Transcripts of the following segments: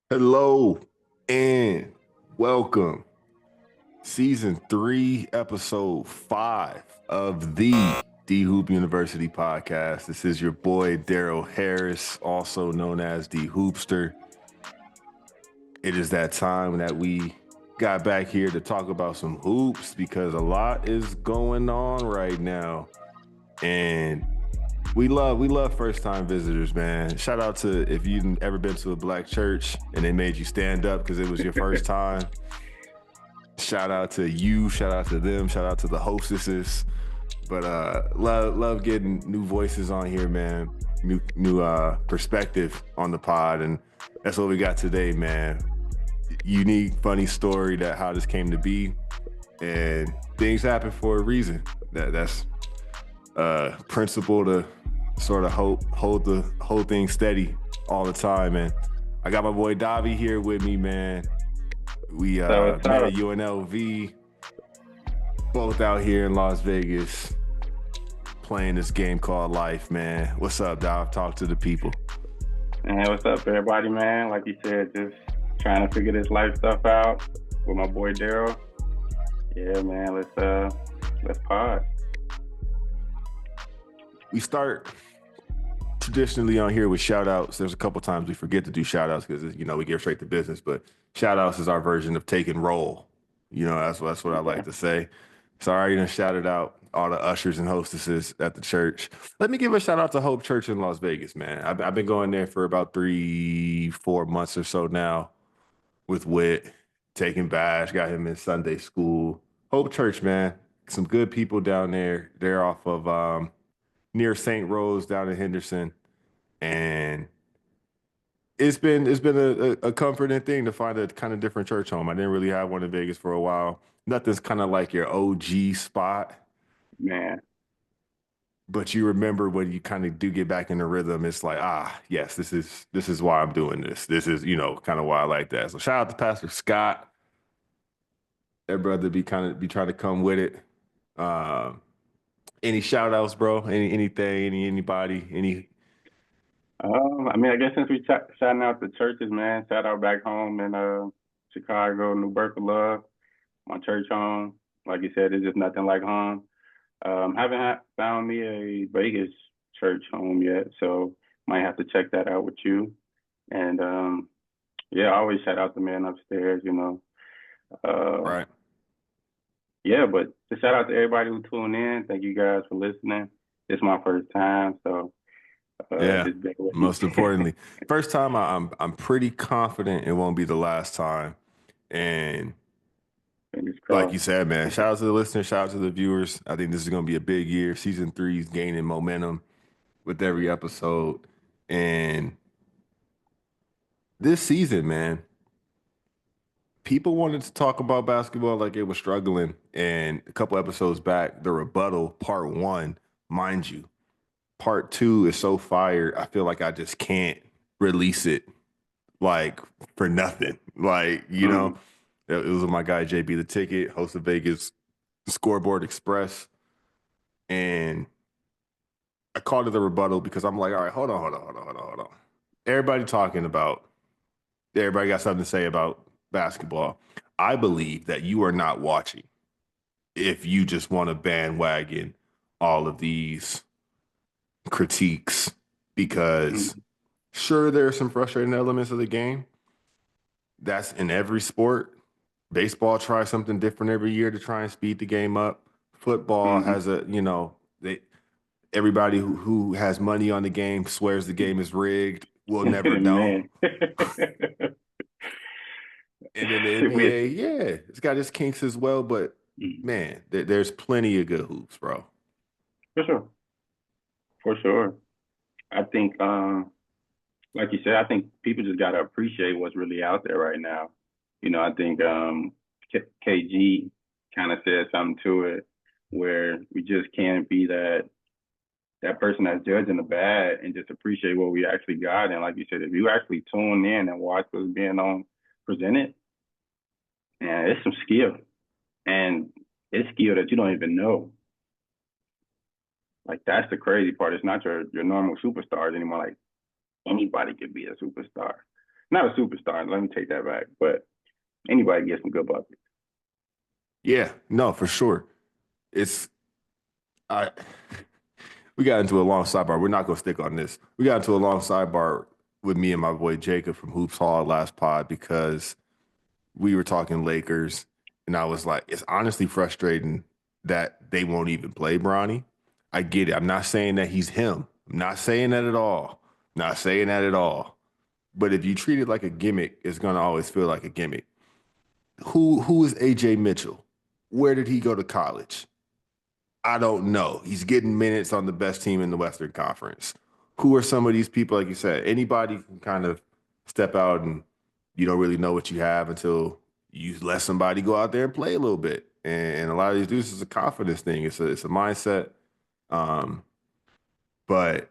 Hello and welcome. Season 3, episode 5 of the D Hoop University podcast. This is your boy Daryl Harris, also known as the Hoopster. It is that time that we got back here to talk about some hoops because a lot is going on right now. And we love first time visitors, man. Shout out to if you've ever been to a black church and they made you stand up because it was your first time. Shout out to you, shout out to them, shout out to the hostesses. But love getting new voices on here, man. New perspective on the pod, and that's what we got today, man. Unique, funny story that how this came to be, and things happen for a reason. That's principle to sort of hold the whole thing steady all the time, man. I got my boy Davi here with me, man. We met at UNLV, both out here in Las Vegas, playing this game called life, man. What's up, Dav? Talk to the people. Man, what's up, everybody, man? Like you said, just trying to figure this life stuff out with my boy Daryl. Yeah, man, let's pod. We start traditionally on here with shout outs. There's a couple times we forget to do shout outs because, we get straight to business, but shout outs is our version of taking roll. That's what I like to say. So I already shouted out all the ushers and hostesses at the church. Let me give a shout out to Hope Church in Las Vegas, man. I've been going there for about 3-4 months or so now with Wit, taking Bash, got him in Sunday school. Hope Church, man. Some good people down there. They're off of near St. Rose down in Henderson. And it's been a comforting thing to find a kind of different church home. I didn't really have one in Vegas for a while. Nothing's kind of like your OG spot. Man. But you remember when you kind of do get back in the rhythm, it's like, yes, this is why I'm doing this. This is, kind of why I like that. So shout out to Pastor Scott. That brother be trying to come with it. Any shout outs, bro? Anybody? I guess since we shouting out the churches, man, shout out back home in Chicago, New Love, my church home. Like you said, it's just nothing like home. Haven't found me a Vegas church home yet, so might have to check that out with you. And I always shout out the man upstairs, Right. Yeah, but to shout out to everybody who tuned in. Thank you guys for listening. It's my first time, so Yeah. Most importantly, first time I'm pretty confident it won't be the last time. And like you said, man, shout out to the listeners, shout out to the viewers. I think this is going to be a big year. Season 3 is gaining momentum with every episode. And this season, man, people wanted to talk about basketball like it was struggling. And a couple episodes back, the rebuttal, part 1, mind you, part 2 is so fire. I feel like I just can't release it like for nothing. Like, it was with my guy JB the Ticket, host of Vegas Scoreboard Express. And I called it the rebuttal because I'm like, all right, hold on. Everybody got something to say about basketball. I believe that you are not watching if you just want to bandwagon all of these critiques because sure, there are some frustrating elements of the game. That's in every sport. Baseball tries something different every year to try and speed the game up. Football has everybody who has money on the game swears the game is rigged. Will never know. And then the NBA, yeah, it's got its kinks as well. But man, there's plenty of good hoops, bro. For sure. I think, like you said, I think people just got to appreciate what's really out there right now. I think KG kind of said something to it where we just can't be that person that's judging the bad and just appreciate what we actually got. And like you said, if you actually tune in and watch what's being presented, man, it's some skill. And it's skill that you don't even know. Like, that's the crazy part. It's not your normal superstars anymore. Like, anybody could be a superstar. Not a superstar. Let me take that back. But anybody gets some good buckets. Yeah, no, for sure. It's I we got into a long sidebar. We're not gonna stick on this. We got into a long sidebar with me and my boy Jacob from Hoops Hall last pod because we were talking Lakers, and I was like, it's honestly frustrating that they won't even play Bronny. I get it. I'm not saying that he's him. I'm not saying that at all. Not saying that at all. But if you treat it like a gimmick, it's gonna always feel like a gimmick. Who is AJ Mitchell? Where did he go to college? I don't know. He's getting minutes on the best team in the Western Conference. Who are some of these people? Like you said, anybody can kind of step out and you don't really know what you have until you let somebody go out there and play a little bit. And a lot of these dudes is a confidence thing. It's a mindset. Um, but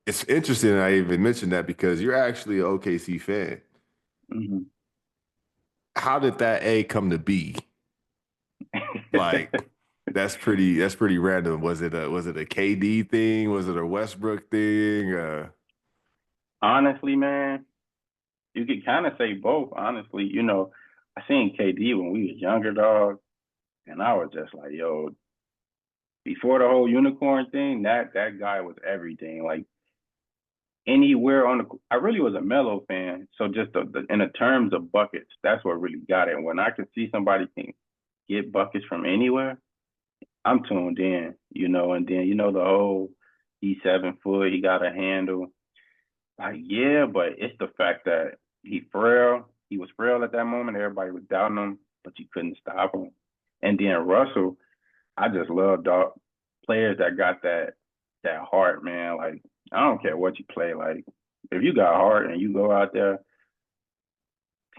it's interesting that I even mentioned that because you're actually an OKC fan. Mm-hmm. How did that A come to be? Like that's pretty random. Was it a KD thing? Was it a Westbrook thing? Honestly, man, you could kind of say both. Honestly, I seen KD when we was younger, dog, and I was just like, yo, before the whole unicorn thing, that guy was everything. Like anywhere on the, I really was a Melo fan. So just in the terms of buckets, that's what really got it. When I could see somebody can get buckets from anywhere, I'm tuned in, and then the whole he's 7 foot, he got a handle. Like, yeah, but it's the fact that he was frail at that moment. Everybody was doubting him, but you couldn't stop him. And then Russell, I just love dog players that got that heart, man. Like, I don't care what you play. Like, if you got heart and you go out there,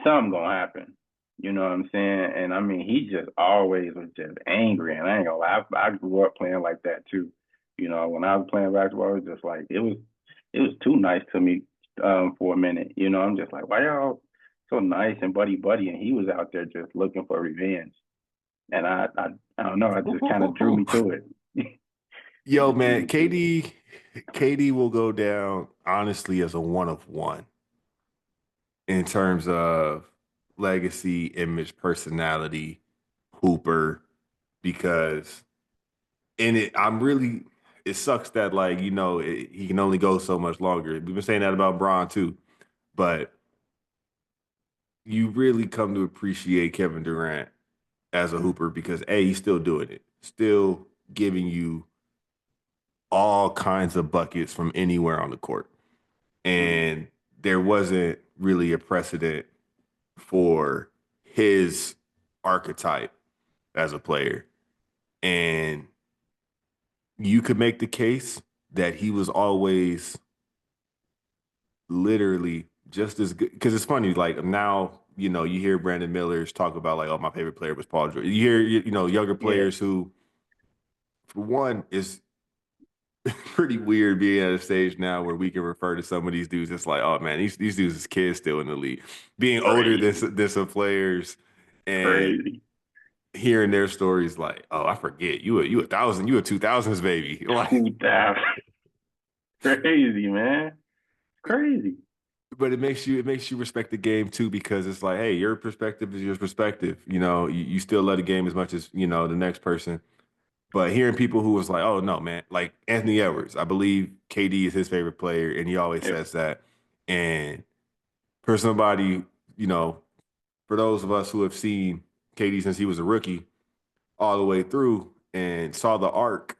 something gonna happen. You know what I'm saying? And I mean, he just always was just angry. And I ain't gonna lie, I grew up playing like that too. When I was playing basketball, it was just like it was too nice to me for a minute. I'm just like, why y'all so nice and buddy buddy? And he was out there just looking for revenge. And I don't know, it just kind of drew me to it. It Yo, just drew man, me to it. KD will go down honestly as a one of one in terms of legacy, image, personality, Hooper, because in it, it sucks that like, he can only go so much longer. We've been saying that about Braun too, but you really come to appreciate Kevin Durant as a Hooper because he's still doing it, still giving you all kinds of buckets from anywhere on the court. Mm-hmm. And there wasn't really a precedent for his archetype as a player. And you could make the case that he was always literally just as good. Because it's funny, like now, you hear Brandon Miller's talk about like, oh, my favorite player was Paul George. You hear, younger Yeah, players who, for one, is pretty weird being at a stage now where we can refer to some of these dudes. It's like, oh man, these dudes is kids still in the league, being older crazy, than some players, and crazy. hearing their stories. Like, oh, I forget you a thousand, you a 2000s baby. Like, 2000, crazy, man, crazy. but it makes you respect the game too because it's like, hey, your perspective is your perspective. You still love the game as much as the next person. But hearing people who was like, oh no, man, like Anthony Edwards, I believe KD is his favorite player, and he always Yep. says that. And for somebody, you know, for those of us who have seen KD since he was a rookie all the way through and saw the arc,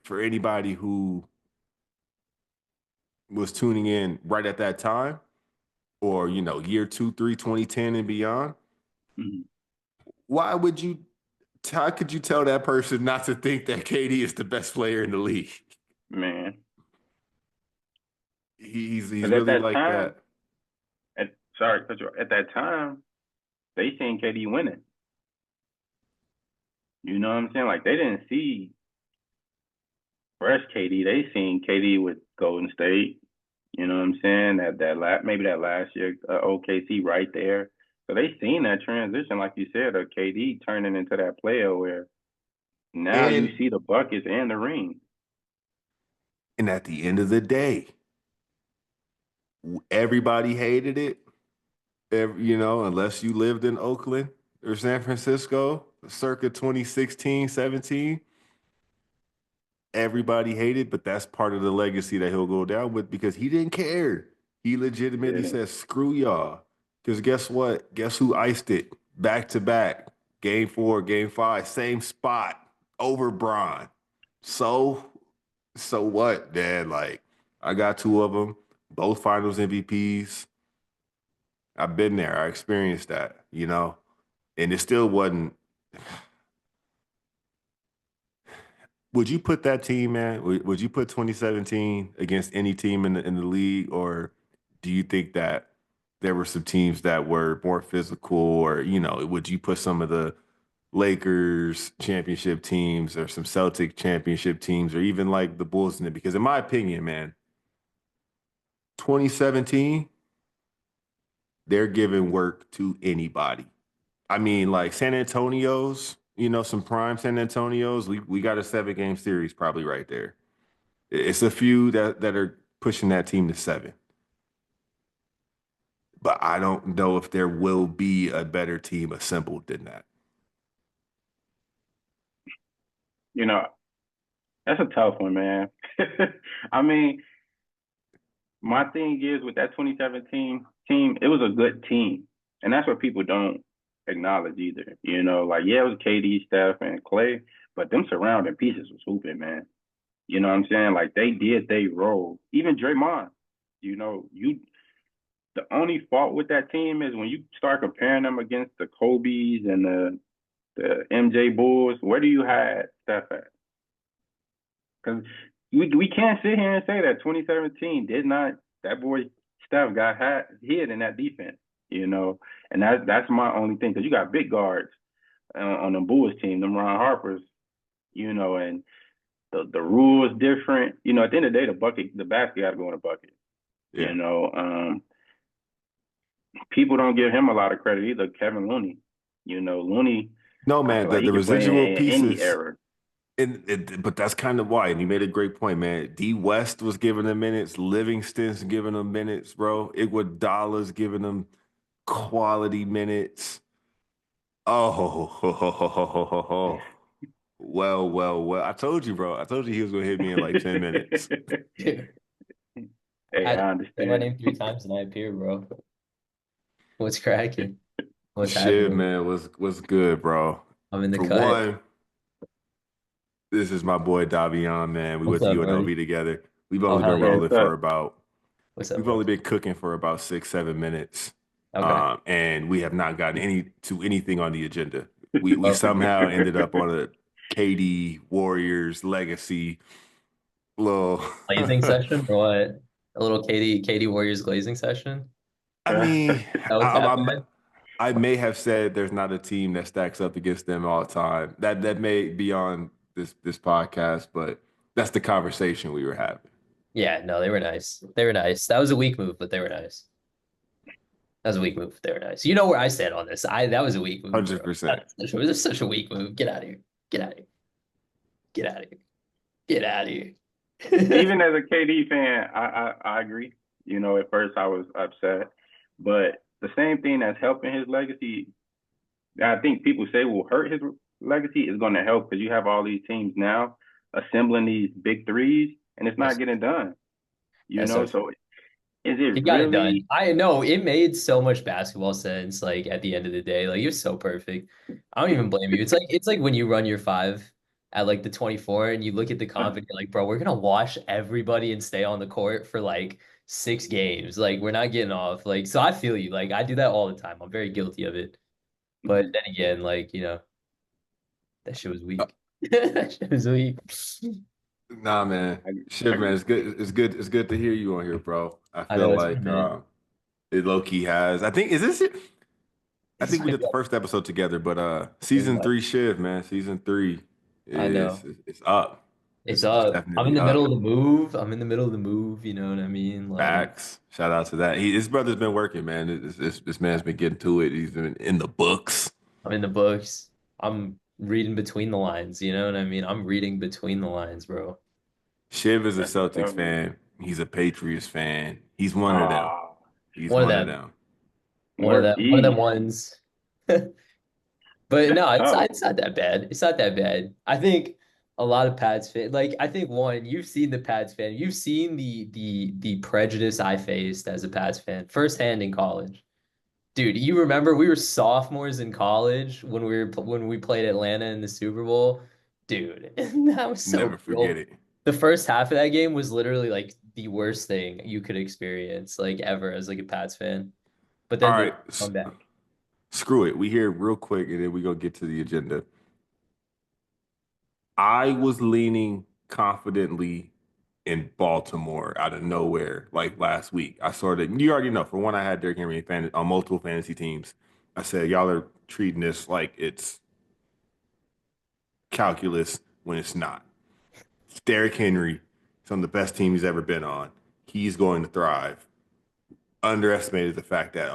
for anybody who was tuning in right at that time, or year 2, 3, 2010 and beyond, Mhm. why would you? How could you tell that person not to think that KD is the best player in the league? Man, He's because at really that like time, that. sorry, at that time, they seen KD winning. You know what I'm saying? Like they didn't see fresh KD. They seen KD with Golden State. You know what I'm saying? Maybe that last year OKC right there. So they seen that transition, like you said, of KD turning into that player where now you And see the buckets and the ring. and at the end of the day, everybody hated it. Unless you lived in Oakland or San Francisco, circa 2016, 17, everybody hated, but that's part of the legacy that he'll go down with because he didn't care. He legitimately Yeah, said, screw y'all. Because guess what? Guess who iced it? Back to back. Game 4, game 5, same spot over Bron. So, so what, man? Like, I got two of them, both finals MVPs. I've been there. I experienced that. And it still wasn't. Would you put that team, man? Would you put 2017 against any team in the league, or do you think that there were some teams that were more physical, or would you put some of the Lakers championship teams or some Celtic championship teams, or even like the Bulls in it? Because in my opinion, man, 2017, they're giving work to anybody. I mean, like San Antonio's, some prime San Antonio's. We got a 7 game series probably right there. It's a few that are pushing that team to 7. But I don't know if there will be a better team assembled than that. you know, that's a tough one, man. I mean, my thing is with that 2017 team, it was a good team, and that's what people don't acknowledge either. Like yeah, it was KD, Steph, and Clay, but them surrounding pieces was hooping, man. You know what I'm saying? Like they did they role. Even Draymond. You the only fault with that team is when you start comparing them against the Kobe's and the MJ Bulls. Where do you have Steph at? Because we can't sit here and say that 2017 did not. That boy Steph got hit in that defense. And that's my only thing because you got big guards on the Bulls team, them Ron Harpers. And the rule is different. At the end of the day, the basket got to go in the bucket. Yeah. People don't give him a lot of credit either. Kevin Looney. Looney. No, I man, feel like he the can play residual in any pieces, era. but that's kind of why. And you made a great point, man. D West was giving them minutes, Livingston's giving them minutes, bro. Iguodala's giving them quality minutes. Oh, well, well, well. I told you, bro. I told you he was gonna hit me in like 10 minutes. Dude, Hey, I I said my understand. name 3 times and I appear, bro. What's cracking? What's Shit, happening? man, was good, bro. I'm in the For cut. one, this is my boy Davion, man. We What's went to up, buddy? UNLV together. We've Oh, only hell been yeah. What's rolling for up? about What's up, we've bro? only been cooking for about 6, 7 minutes. Okay. And we have not gotten anything on the agenda. We Well, somehow ended up on a KD Warriors legacy little glazing session or what? A little Katie Warriors glazing session? I mean, That what's happening? I may have said there's not a team that stacks up against them all the time. That may be on this podcast, but that's the conversation we were having. Yeah, no, they were nice. They were nice. That was a weak move, but they were nice. That was a weak move. They were nice. You know where I stand on this. That was a weak move, bro. 100%. It was such a weak move. Get out of here. Get out of here. Get out of here. Get out of here. Even as a KD fan, I agree. At first I was upset, but the same thing that's helping his legacy, I think people say will hurt his legacy is going to help because you have all these teams now assembling these big threes, and it's not That's, getting done. that's so So true. is He it got it done. really? I know it made so much basketball sense. Like at the end of the day, like you're so perfect. I don't even blame you. It's like when you run your 5 at like the 24 and you look at the comp and you're like, bro, we're gonna wash everybody and stay on the court for like 6 games. Like we're not getting off. Like so, I feel you. Like I do that all the time. I'm very guilty of it. But then again, like that shit was Uh, weak. That shit was weak. Nah, man. I Shit, man. agree. It's good. It's good. It's good to hear you on here, bro. I I feel know it's been a like minute. it low key has. I think is this it? I It's think we been, did the first episode together, but it's been season what? 3 Shiv, man. Season 3 I is know. it's up. It's It's up. I'm in definitely the middle up. of the move. I'm in the middle of the move. You know what I mean? Like, Facts. Shout out to that. His brother's been working, man. This man's been getting to it. He's been in the books. I'm in the books. I'm reading between the lines. You know what I mean? I'm reading between the lines, bro. Shiv is a That's what's Celtics up, man. fan. He's a Patriots fan. He's one of them. Ah, He's One of one of them. them. One of what? them. One of them Eee, ones. But that's no, tough. it's not that bad. It's not that bad. I think a lot of Pats fan like I think one, you've seen the Pats fan. You've seen the prejudice I faced as a Pats fan firsthand in college. Dude, you remember we were sophomores in college when we played Atlanta in the Super Bowl? Dude, that was so Never forget brutal. it. The first half of that game was literally like the worst thing you could experience like ever as like a Pats fan. But All then they right, come back. screw it. We here real quick, and then we go get to the agenda. I was leaning confidently in Baltimore out of nowhere, like last week. I sort of, you already know, for one, I had Derrick Henry on multiple fantasy teams. I said, y'all are treating this like it's calculus when it's not. It's Derrick Henry, it's on the best team he's ever been on. He's going to thrive. Underestimated the fact that,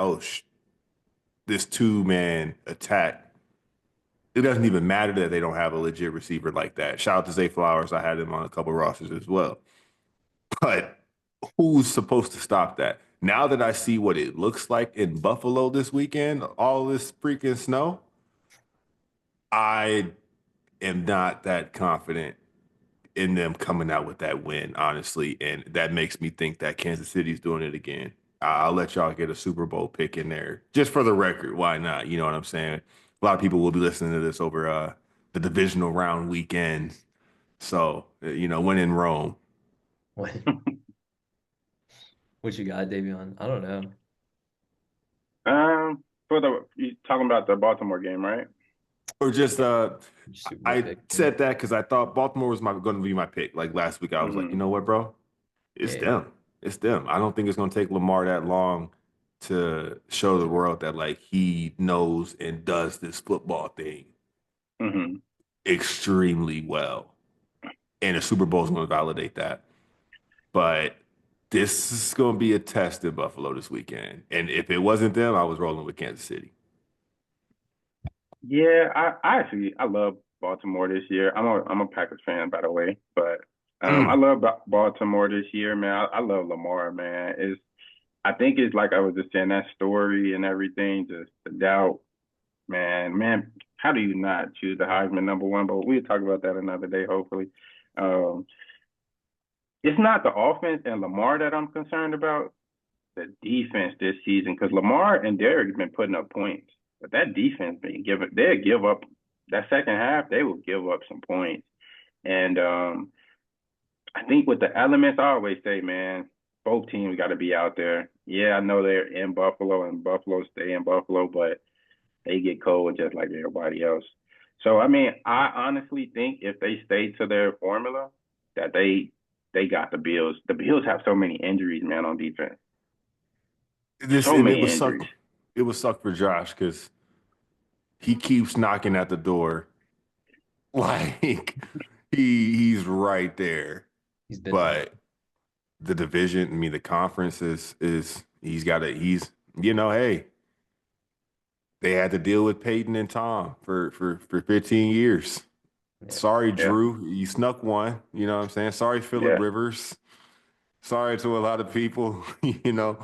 this two-man attack, it doesn't even matter that they don't have a legit receiver like that. Shout out to Zay Flowers. I had him on a couple rosters as well. But who's supposed to stop that? Now that I see what it looks like in Buffalo this weekend, all this freaking snow, I am not that confident in them coming out with that win, honestly. And that makes me think that Kansas City's doing it again. I'll let y'all get a Super Bowl pick in there. Just for the record, why not? You know what I'm saying? A lot of people will be listening to this over the divisional round weekend. So, when in Rome. What what you got, Davion? I don't know. For the you talking about the Baltimore game, right? Or just Super Bowl I pick. Yeah. said that because I thought Baltimore was going to be my pick. Like last week, I was like, you Hmm. know what, bro? It's Yeah. them. It's them. I don't think it's going to take Lamar that long to show the world that like he knows and does this football thing Hmm. extremely well. And the Super Bowl is going to validate that. But this is going to be a test in Buffalo this weekend. And if it wasn't them, I was rolling with Kansas City. Yeah, I actually I love Baltimore this year. I'm a Packers fan, by the way, but I Mm. love Baltimore this year, man. I love Lamar, man. It's I think it's like I was just saying that story and everything, just the doubt, man. How do you not choose the Heisman number one? But we'll talk about that another day, hopefully. Um, it's not the offense and Lamar that I'm concerned about. The defense this season, because Lamar and Derrick have been putting up points, but that defense been giving. They'll give up that second half. They will give up some points, and I think with the elements, I always say, man, both teams got to be out there. Yeah, I know they're in Buffalo, and Buffalo stay in Buffalo, but they get cold just like everybody else. So I mean, I honestly think if they stay to their formula, that they got the Bills. The Bills have so many injuries, man, on defense. This So and it many was injuries. suck. It was suck for Josh because he keeps knocking at the door. Like he's right there. He's been there. But the division, I mean the conference is hey, they had to deal with Peyton and Tom for 15 years. Yeah. Sorry, Yeah, Drew. You snuck one. You know what I'm saying? Sorry, Phillip yeah. Rivers. Sorry to a lot of people, you know.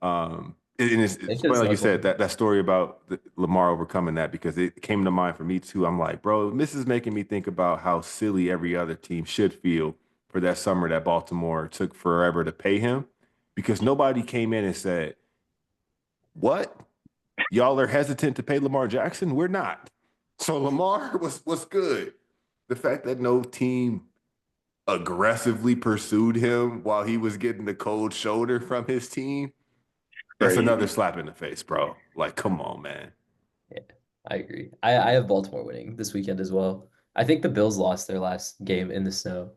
And They it's could have funny, like you snuck said, one. that story about Lamar overcoming that because it came to mind for me too. I'm like, bro, this is making me think about how silly every other team should feel for that summer that Baltimore took forever to pay him because nobody came in and said, what? Y'all are hesitant to pay Lamar Jackson? We're not. So Lamar was good. The fact that no team aggressively pursued him while he was getting the cold shoulder from his team, that's another Crazy. slap in the face, bro. Like, come on, man. Yeah, I agree. I have Baltimore winning this weekend as well. I think the Bills lost their last game in the snow.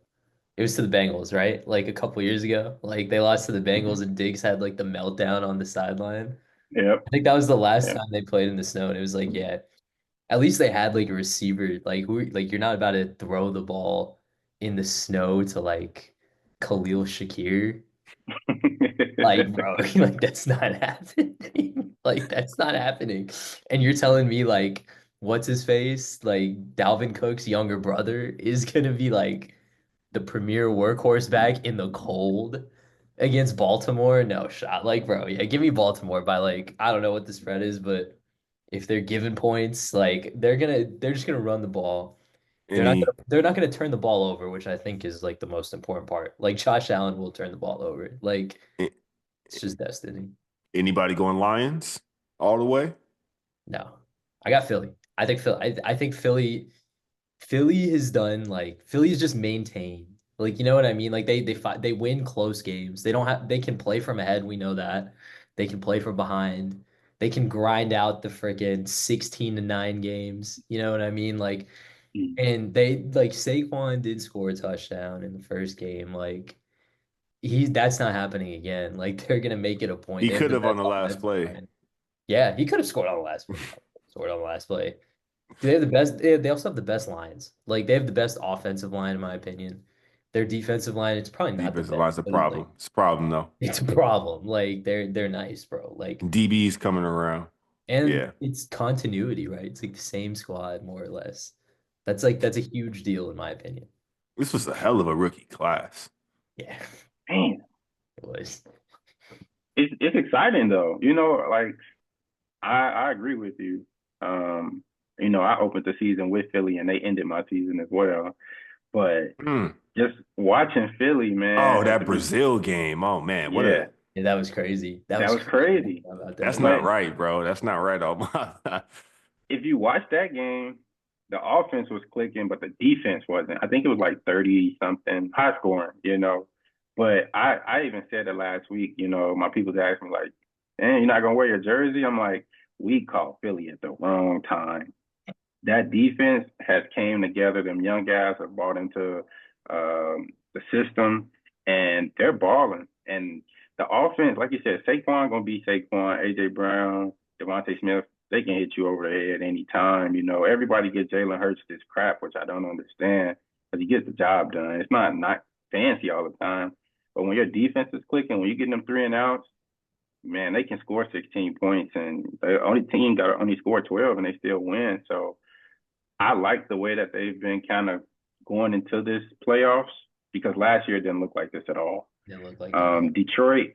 It was to the Bengals, right? Like a couple years ago. Like they lost to the Bengals and Diggs had like the meltdown on the sideline. Yep. I think that was the last Yeah. time they played in the snow, and it was like, yeah, at least they had like a receiver. Like who like you're not about to throw the ball in the snow to like Khalil Shakir. Like, bro, like that's not happening. Like that's not happening. And you're telling me like what's his face? Like Dalvin Cook's younger brother is gonna be like the premier workhorse back in the cold. Against Baltimore, no shot. Like, bro, yeah, give me Baltimore by like, I don't know what the spread is, but if they're given points, like they're just gonna run the ball. Any They're not gonna turn the ball over, which I think is like the most important part. Like Josh Allen will turn the ball over. Like a- it's just destiny. anybody going Lions all the way? No. I got Philly. I think Philly has done like Philly's just maintained. Like you know what I mean? Like they win close games. They can play from ahead, we know that. They can play from behind. They can grind out the freaking 16-9 games. You know what I mean? Like Mm. and they like Saquon did score a touchdown in the first game. Like that's not happening again. Like they're gonna make it a point. He They have could the have on best the last offensive play. line. Yeah, he could have scored on the last play. Scored on the last play. Do they have the best? They also have the best lines. Like they have the best offensive line, in my opinion. Their defensive line, it's probably not the Defensive best, line's a but problem. like It's a problem though. it's a problem. Like they're nice, bro. Like DB's coming around. and Yeah. it's continuity, right? It's like the same squad, more or less. That's a huge deal in my opinion. This was a hell of a rookie class. Yeah, Man, it was. it's exciting though. You know, like I agree with you. You know, I opened the season with Philly and they ended my season as well. But Mm. just watching Philly, man, Oh, at that the Brazil game. Oh man, what yeah, a Yeah, that was crazy. That that was was crazy. I crazy. forgot about that's that. not But right, bro. That's not right. Oh my. if you watch that game, the offense was clicking, but the defense wasn't. I think it was like 30 something, high scoring, you know. But I even said it last week, you know, my people asked me like, "Man, you're not gonna wear your jersey?" I'm like, we caught Philly at the wrong time. That defense has came together. Them young guys have bought into the system, and they're balling. And the offense, like you said, Saquon gonna be Saquon, AJ Brown, Devontae Smith. They can hit you over the head anytime. You know, everybody gets Jalen Hurts this crap, which I don't understand, because he gets the job done. It's not fancy all the time, but when your defense is clicking, when you're getting them 3 and outs, man, they can score 16 points, and the only team got to only score 12, and they still win. So I like the way that they've been kind of going into this playoffs, because last year it didn't look like this at all. It looked like it. Detroit,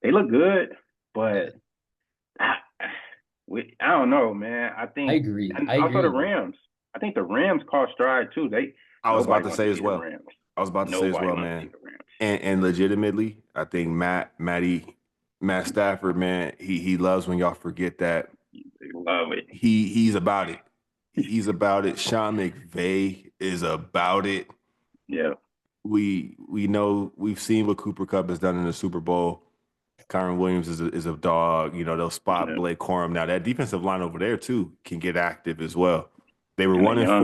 they look good, Yeah, but I, I don't know, man. I agree. And I also the agree. Rams. I think the Rams caught stride too. I was about Nobody to wants say to as see the well. Rams. I was about to say as Nobody well, wants to see man. the Rams. And legitimately, I think Matt Stafford, man, he loves when y'all forget that They love it. he's about it. He's about it. Sean McVay is about it. Yeah. We know we've seen what Cooper Kupp has done in the Super Bowl. Kyron Williams is a dog. You know, they'll spot Yeah. Blake Corum. Now that defensive line over there too can get active as well. They were And they're young.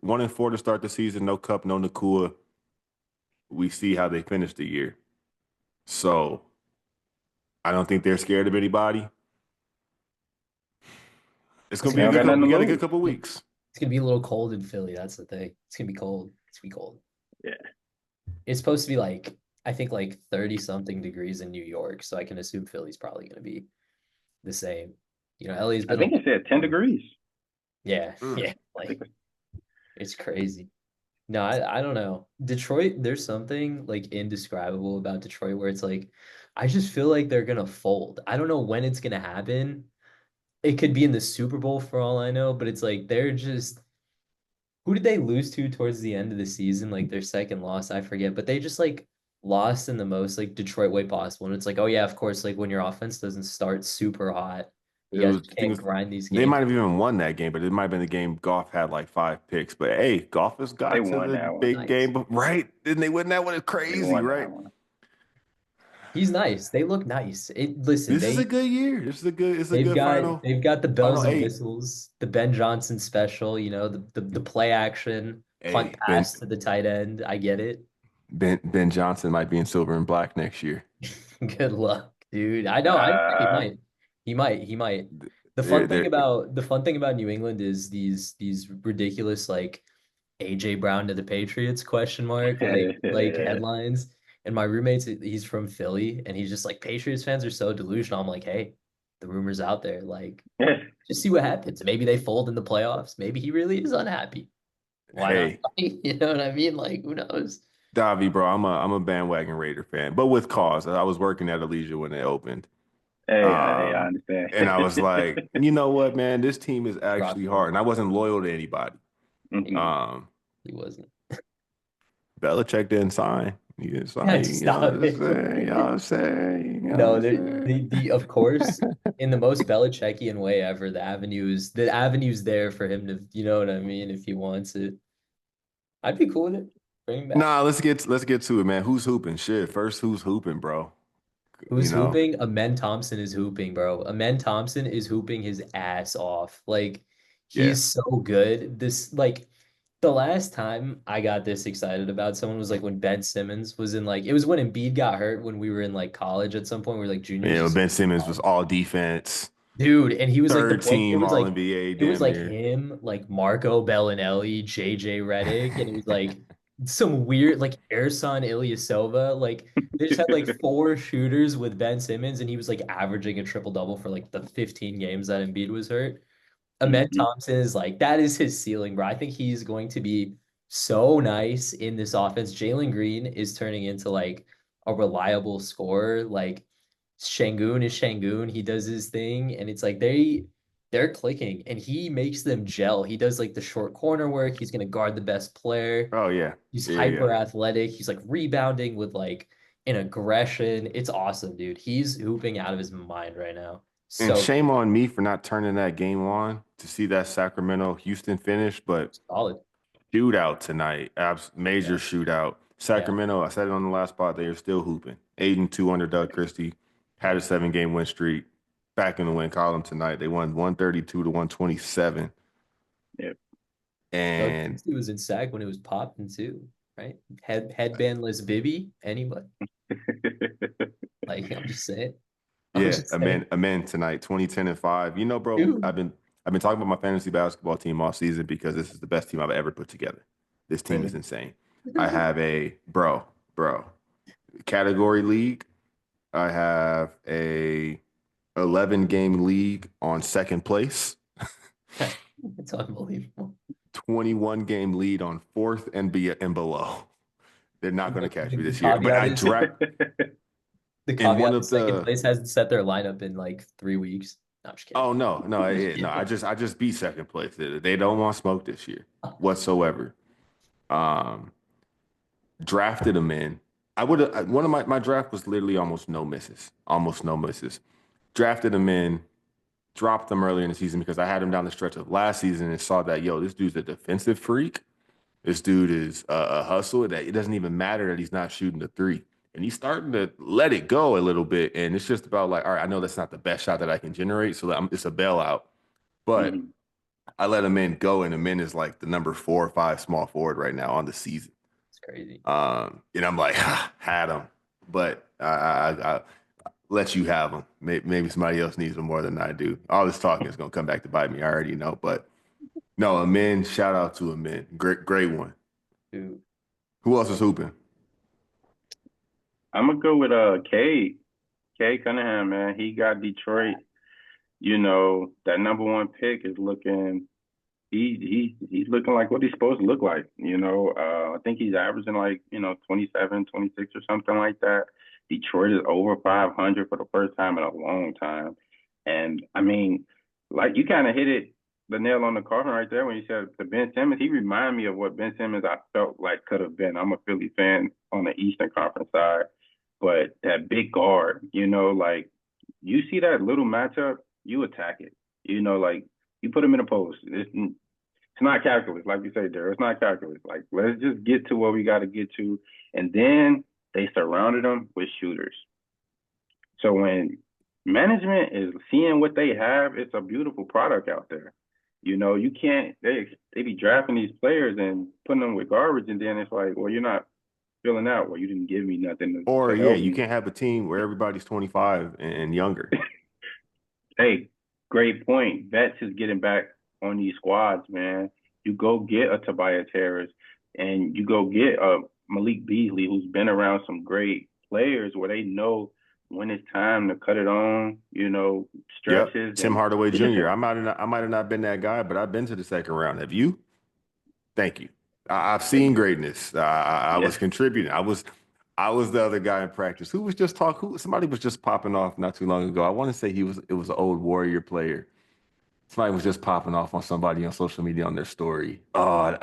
1-4 to start the season. No Cup, no Nakua. We see how they finished the year. So I don't think they're scared of anybody. It's gonna They be a don't good got couple. nothing We to got a good lose. couple weeks. It's gonna be a little cold in Philly. That's the thing. It's gonna be cold. It's gonna be cold. Yeah. It's supposed to be like I think like 30 something degrees in New York, so I can assume Philly's probably gonna be the same. You know, LA's I been a think it said 10 degrees. yeah, Mm. yeah. I think Like it's crazy. No, I don't know. Detroit, there's something like indescribable about Detroit where it's like I just feel like they're gonna fold. I don't know when it's gonna happen. It could be in the Super Bowl for all I know, but it's like they're just who did they lose to towards the end of the season? Like their second loss, I forget, but they just like lost in the most like Detroit way possible. And it's like, oh yeah, of course, like when your offense doesn't start super hot, you It guys was, I think can't grind these they games. might have even won that game, but it might have been the game Goff had like 5 picks. But hey, Goff has they got to won the that one. big Nice. game, right? Didn't they win that one? It's They crazy, won right? that one. He's nice. They look nice. Listen, This is a good year. It's a they've good got they've got the bells final and eight. whistles, the Ben Johnson special, you know, the play action, punt Hey, pass to the tight end. I get it. Ben Johnson might be in silver and black next year. Good luck, dude. I know. I he Uh, might. He might. He might. They're The fun thing about New England is these ridiculous like AJ Brown to the Patriots question mark like headlines. And my roommate's he's from Philly and he's just like Patriots fans are so delusional. I'm like, hey, the rumor's out there. Like, just see what happens. Maybe they fold in the playoffs. Maybe he really is unhappy. Why not? hey, You know what I mean? Like, who knows? Davi, bro, I'm a bandwagon Raider fan, but with cause. I was working at Allegiant when they opened. Hey, I Um, understand. and I was like, you know what, man, this team is Rock actually hard. him. And I wasn't loyal to anybody. Mhm. Um, He wasn't. Belichick didn't sign. He didn't Yeah, sign. You know what stop I'm it. saying? You know what I'm saying? You know what No, I'm the of course, in the most Belichickian way ever, the avenue's there for him to, you know what I mean, if he wants it. I'd be cool with it. Bring him back. Nah, let's get to it, man. Who's hooping? Shit. First, who's hooping, bro? You Who's know? hooping? Amen Thompson is hooping, bro. Amen Thompson is hooping his ass off. Like, Yeah. he's so good. The last time I got this excited about someone was like when Ben Simmons was in like, it was when Embiid got hurt when we were in like college at some point. We were like juniors. You know, Ben Simmons was all defense, Dude, and he was like the third point. team All NBA, It was damn like near. him, like Marco Bellinelli, JJ Redick, and it was like some weird like Ersan Ilyasova. Like they just had like four shooters with Ben Simmons, and he was like averaging a triple double for like the 15 games that Embiid was hurt. Ahmed Mhm. Thompson is like that is his ceiling, bro. I think he's going to be so nice in this offense. Jalen Green is turning into like a reliable scorer. Like Shangoon is Shangoon. He does his thing, and it's like they're clicking, and he makes them gel. He does like the short corner work. He's gonna guard the best player. Oh yeah. He's Yeah, yeah. hyper athletic. He's like rebounding with like an aggression. It's awesome, dude. He's hooping out of his mind right now. And So shame on me for not turning that game on to see that Sacramento Houston finish, but solid. shootout tonight. Major Yeah, shootout. yeah. Sacramento, I said it on the last spot, they are still hooping. 8-2 under Doug Christie. Had a 7-game win streak. Back in the win column tonight. They won 132 to 127. Yep. Doug And Christie was in SAC when it was popping too, right? Headbandless Bibby, anybody? Like I'm just saying. I'm yeah, just saying. amen tonight, 2010-5. You know, bro, Dude. I've been talking about my fantasy basketball team all season because this is the best team I've ever put together. This team is Same. insane. I have a bro category league. I have a 11 game league on second place, It's unbelievable. 21 game lead on fourth and below. They're not going to catch The, me the this year. But caveat I is draft the in one caveat is of second the place hasn't set their lineup in like 3 weeks. No, I'm just kidding. oh no, I'm just no, I kidding. just beat second place. They don't want smoke this year whatsoever. Um, Drafted them in. I would have one of my draft was literally almost no misses. Drafted them in, dropped them earlier in the season because I had him down the stretch of last season and saw that this dude's a defensive freak. This dude is a hustler that it doesn't even matter that he's not shooting the three. And he's starting to let it go a little bit. And it's just about like, all right, I know that's not the best shot that I can generate. So it's a bailout. But Mhm. I let him in go, and him in is like the number 4 or 5 small forward right now on the season. It's crazy. And I'm like, had him. But I let you have him. Maybe somebody else needs him more than I do. All this talking is going to come back to bite me. I already know. But no, Amen, shout out to Amen. Great one. Dude. Who else is hooping? I'm gonna go with Cade Cunningham, man. He got Detroit. You know, that number one pick is looking he's looking like what he's supposed to look like. I think he's averaging like, 27, 26 or something like that. Detroit is over 500 for the first time in a long time. And I mean, like you kind of hit it the nail on the coffin right there when you said the Ben Simmons. He reminded me of what Ben Simmons I felt like could have been. I'm a Philly fan on the Eastern Conference side, but that big guard, like you see that little matchup, you attack it. Like you put him in a post. It's not calculus, like you say, Daryl. It's not calculus. Like let's just get to what we got to get to, and then they surrounded them with shooters. So when management is seeing what they have, it's a beautiful product out there. You can't they be drafting these players and putting them with garbage, and then it's like, well, you're not filling out. Well, you didn't give me nothing Or to yeah, help you me. can't have a team where everybody's 25 and younger. Hey, great point. Vets is getting back on these squads, man. You go get a Tobias Harris and you go get a Malik Beasley, who's been around some great players where they know when it's time to cut it on, Yep, stretches Tim and Hardaway it just Jr. I might have not been that guy, but I've been to the second round. Have you? Thank you. I've seen greatness. I Yeah. was contributing. I was the other guy in practice who was just somebody was just popping off not too long ago. I want to say it was an old Warrior player. Somebody was just popping off on somebody on social media on their story. I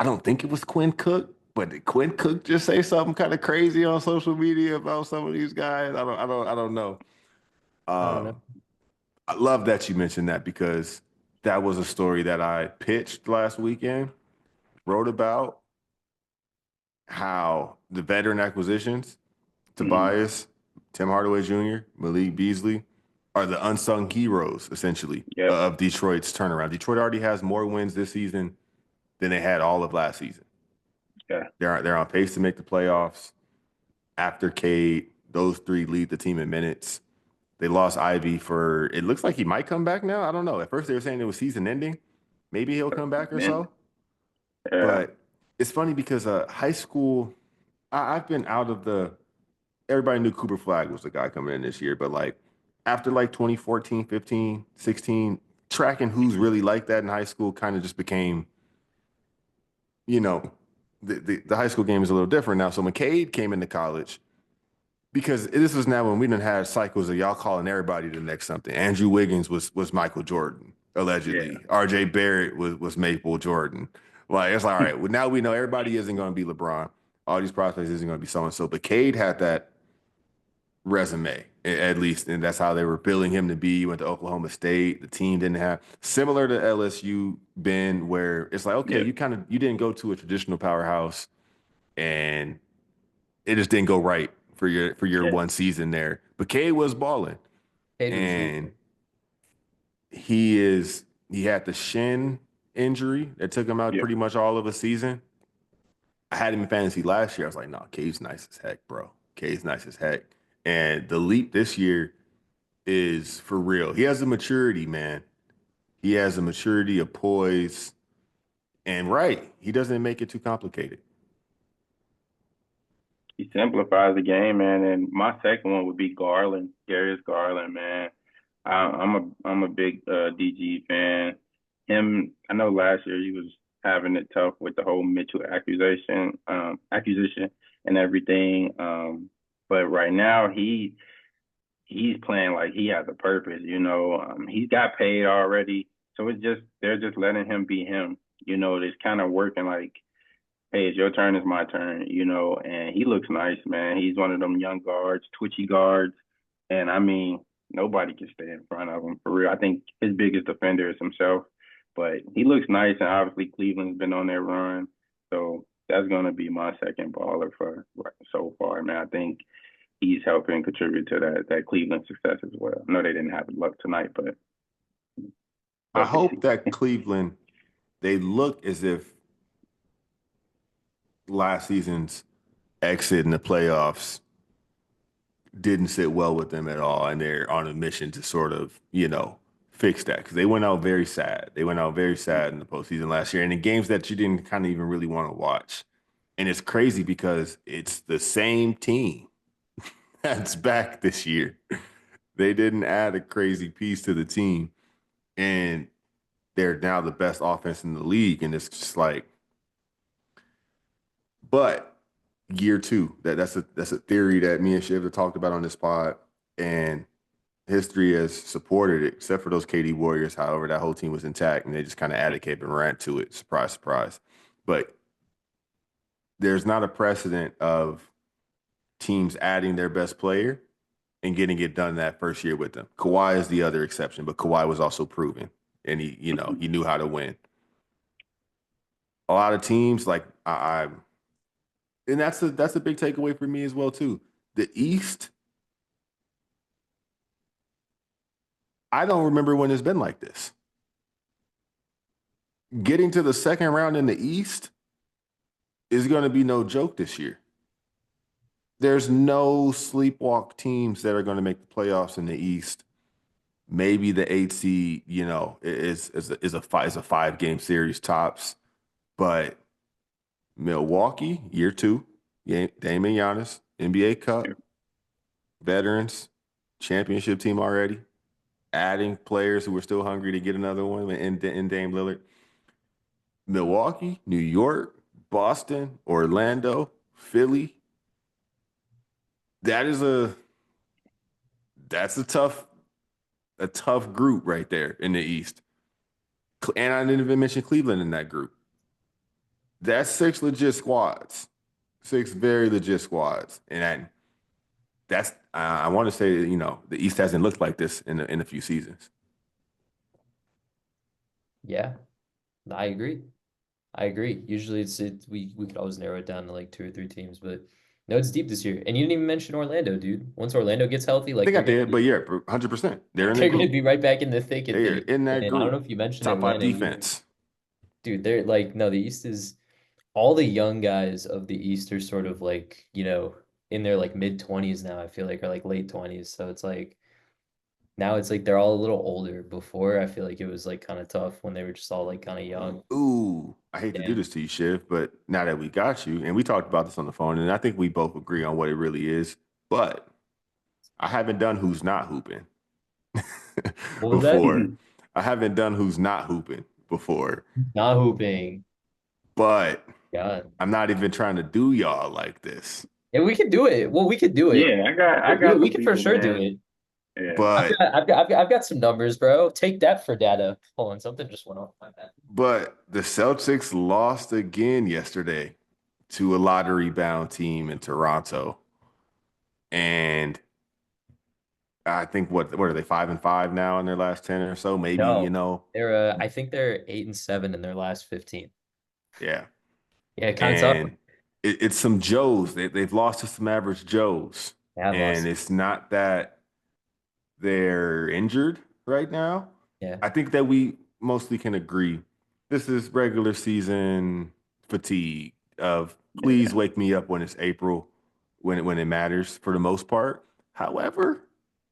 don't think it was Quinn Cook, but did Quinn Cook just say something kind of crazy on social media about some of these guys? I don't know. I don't know. I love that you mentioned that because that was a story that I pitched last weekend, wrote about how the veteran acquisitions, Mhm. Tobias, Tim Hardaway Jr., Malik Beasley, are the unsung heroes, essentially, Yep. of Detroit's turnaround. Detroit already has more wins this season than they had all of last season. Yeah. They're on pace to make the playoffs. After Cade, those three lead the team in minutes. They lost Ivy for, it looks like he might come back now. I don't know. At first they were saying it was season ending. Maybe he'll come back or Man. so. Yeah. But it's funny because high school, I've been out of everybody knew Cooper Flag was the guy coming in this year, but like after like 2014, 15, 16, tracking who's really like that in high school kind of just became, you know, the high school game is a little different now. So when Cade came into college, because this was now when we didn't have cycles of y'all calling everybody the next something. Andrew Wiggins was Michael Jordan, Yeah. allegedly. RJ Barrett was Maple Jordan. Like it's like, all right, well, now we know everybody isn't going to be LeBron. All these prospects isn't going to be so and so. But Cade had that resume, at least, and that's how they were billing him to be. He went to Oklahoma State. The team didn't have similar to LSU, Ben, where it's like, okay, Yep. you didn't go to a traditional powerhouse and it just didn't go right for your Yeah. one season there. But Cade was balling, Cade was and hooping. he had the shin injury that took him out Yep. pretty much all of a season. I had him in fantasy last year. I was like, no, Cade's nice as heck, bro. Cade's nice as heck. And the leap this year is for real. He has a maturity, man. He has a maturity, a poise, and right, he doesn't make it too complicated. He simplifies the game, man. And my second one would be Garland, Darius Garland, man. I'm a big DG fan. I know last year he was having it tough with the whole Mitchell acquisition and everything. But right now he's playing like he has a purpose. He's got paid already, so they're just letting him be him. It's kind of working like, hey, it's your turn, it's my turn. And he looks nice, man. He's one of them young guards, twitchy guards, and I mean, nobody can stay in front of him for real. I think his biggest defender is himself, but he looks nice, and obviously Cleveland's been on their run, so that's gonna be my second baller for so far, man. I think he's helping contribute to that Cleveland success as well. I know they didn't have luck tonight, but I OKC. hope that Cleveland, they look as if last season's exit in the playoffs didn't sit well with them at all, and they're on a mission to sort of, fix that because they went out very sad. They went out very sad in the postseason last year, and in games that you didn't kind of even really want to watch. And it's crazy because it's the same team that's back this year. They didn't add a crazy piece to the team, and they're now the best offense in the league. And it's just like, but year two, that's a theory that me and Shiv have talked about on this pod, and history has supported it, except for those KD Warriors. However, that whole team was intact, and they just kind of added Kevin Durant to it. Surprise, surprise. But there's not a precedent of teams adding their best player and getting it done that first year with them. Kawhi is the other exception, but Kawhi was also proven, and he knew how to win. A lot of teams like and that's a big takeaway for me as well too. The East, I don't remember when it's been like this. Getting to the second round in the East is going to be no joke this year. There's no sleepwalk teams that are going to make the playoffs in the East. Maybe the eight seed, is a 5 game series tops, but Milwaukee year two, Dame and Giannis, NBA Cup, veterans, championship team already, adding players who are still hungry to get another one in Dame Lillard. Milwaukee, New York, Boston, Orlando, Philly. That's a tough group right there in the East. And I didn't even mention Cleveland in that group. That's six legit squads, six very legit squads, and that's I want to say the East hasn't looked like this in a few seasons. Yeah, I agree. I agree. Usually we could always narrow it down to like 2 or 3 teams, but no, it's deep this year. And you didn't even mention Orlando, dude. Once Orlando gets healthy, I like think I did, but yeah, 100%. They're in the they're gonna group. be right back in the thick of They're things. in that And I don't know group. if you mentioned Top five Atlanta defense. dude, they're like no, the East is all the young guys of the East are sort of like, in their like mid 20s now, I feel like, or like late 20s. So it's like now it's like they're all a little older. Before, I feel like it was like kind of tough when they were just all like kind of young. Ooh, I hate to do Yeah. this to you, Shiv, but now that we got you, and we talked about this on the phone, and I think we both agree on what it really is, but I haven't done who's not hooping What was that? before. I haven't done who's not hooping before, Not hooping. but God. I'm not even trying to do y'all like this. And we could do it. Well, we could do it. Yeah, I got We some could for people, sure do man. it. Yeah. But I've got some numbers, bro. Take that for data. Hold on, something just went off my bad. but the Celtics lost again yesterday to a lottery bound team in Toronto. And I think what are they 5-5 now in their last 10 or so? Maybe, No, they're I think they're 8-7 in their last 15. yeah. Yeah, kind of tough. And it's some Joes. They've lost to some average Joes. They have And lost. it's not that they're injured right now. Yeah. I think that we mostly can agree this is regular season fatigue of please wake me up when it's April, when it matters for the most part. However,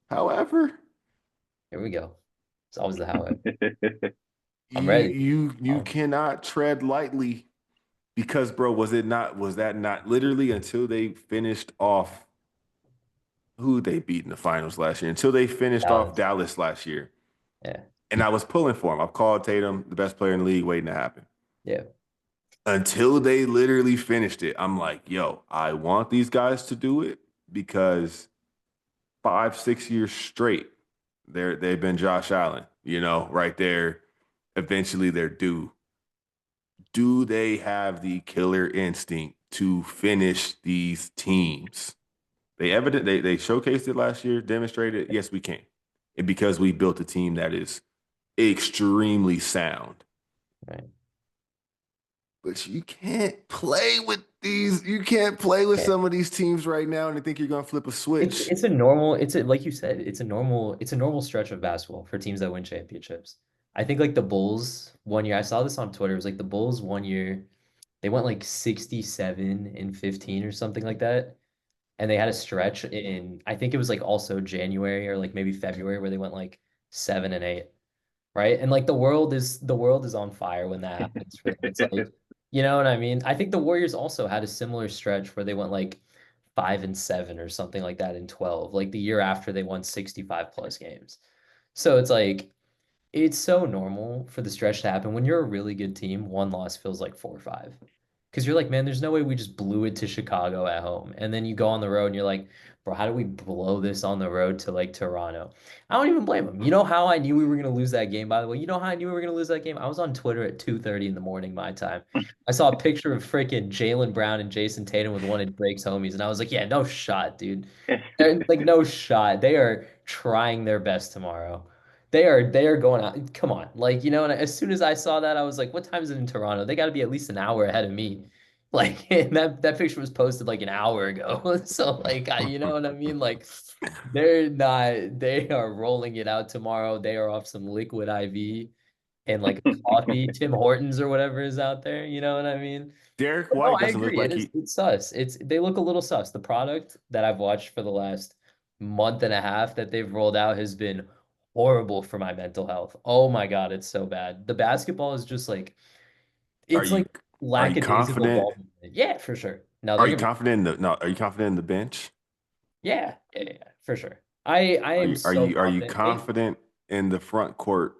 Here we go. It's always the however. I'm you ready. you cannot tread lightly because, bro, was that not literally until they finished off who they beat in the finals last year, until they finished off Dallas. Dallas last year. Yeah. And I was pulling for him. I've called Tatum the best player in the league waiting to happen. Yeah. Until they literally finished it, I'm like, yo, I want these guys to do it because 5, 6 years straight, they've been Josh Allen, right there. Eventually they're due. Do they have the killer instinct to finish these teams? They showcased it last year, demonstrated, yes, we can. And because we built a team that is extremely sound. Right. But you can't play with these. You can't play with some of these teams right now and think you're gonna flip a switch. Like you said, it's a normal stretch of basketball for teams that win championships. I think like the Bulls one year, I saw this on Twitter. It was like the Bulls one year, they went like 67-15 or something like that. And they had a stretch in, I think it was like also January or like maybe February where they went like 7-8, right? And like the world is on fire when that happens for them. It's like, you know what I mean? I think the Warriors also had a similar stretch where they went like 5-7 or something like that in 12, like the year after they won 65 plus games. So it's like it's so normal for the stretch to happen when you're a really good team. One loss feels like 4 or 5. Because you're like, man, there's no way we just blew it to Chicago at home. And then you go on the road and you're like, bro, how do we blow this on the road to like Toronto? I don't even blame them. You know how I knew we were going to lose that game, by the way? You know how I knew we were going to lose that game? I was on Twitter at 2:30 in the morning, my time. I saw a picture of freaking Jaylen Brown and Jason Tatum with one of Drake's homies. And I was like, yeah, no shot, dude. Like, no shot. They are trying their best tomorrow. They are going out. Come on. Like, and as soon as I saw that, I was like, what time is it in Toronto? They got to be at least an hour ahead of me. Like, and that picture was posted like an hour ago. So like, you know what I mean? Like, they are rolling it out tomorrow. They are off some liquid IV and like coffee, Tim Hortons or whatever is out there. You know what I mean? Derek But no, White I doesn't look agree. like he. It's sus. They look a little sus. The product that I've watched for the last month and a half that they've rolled out has been horrible for my mental health. Oh my God, it's so bad. The basketball is just like Are it's you like are you lackadaisical confident? ball movement. Yeah, for sure. No, Are they're you gonna be confident in the no? Are you confident in the bench? yeah, for sure. I Are am you are so you are you confident. confident in the front court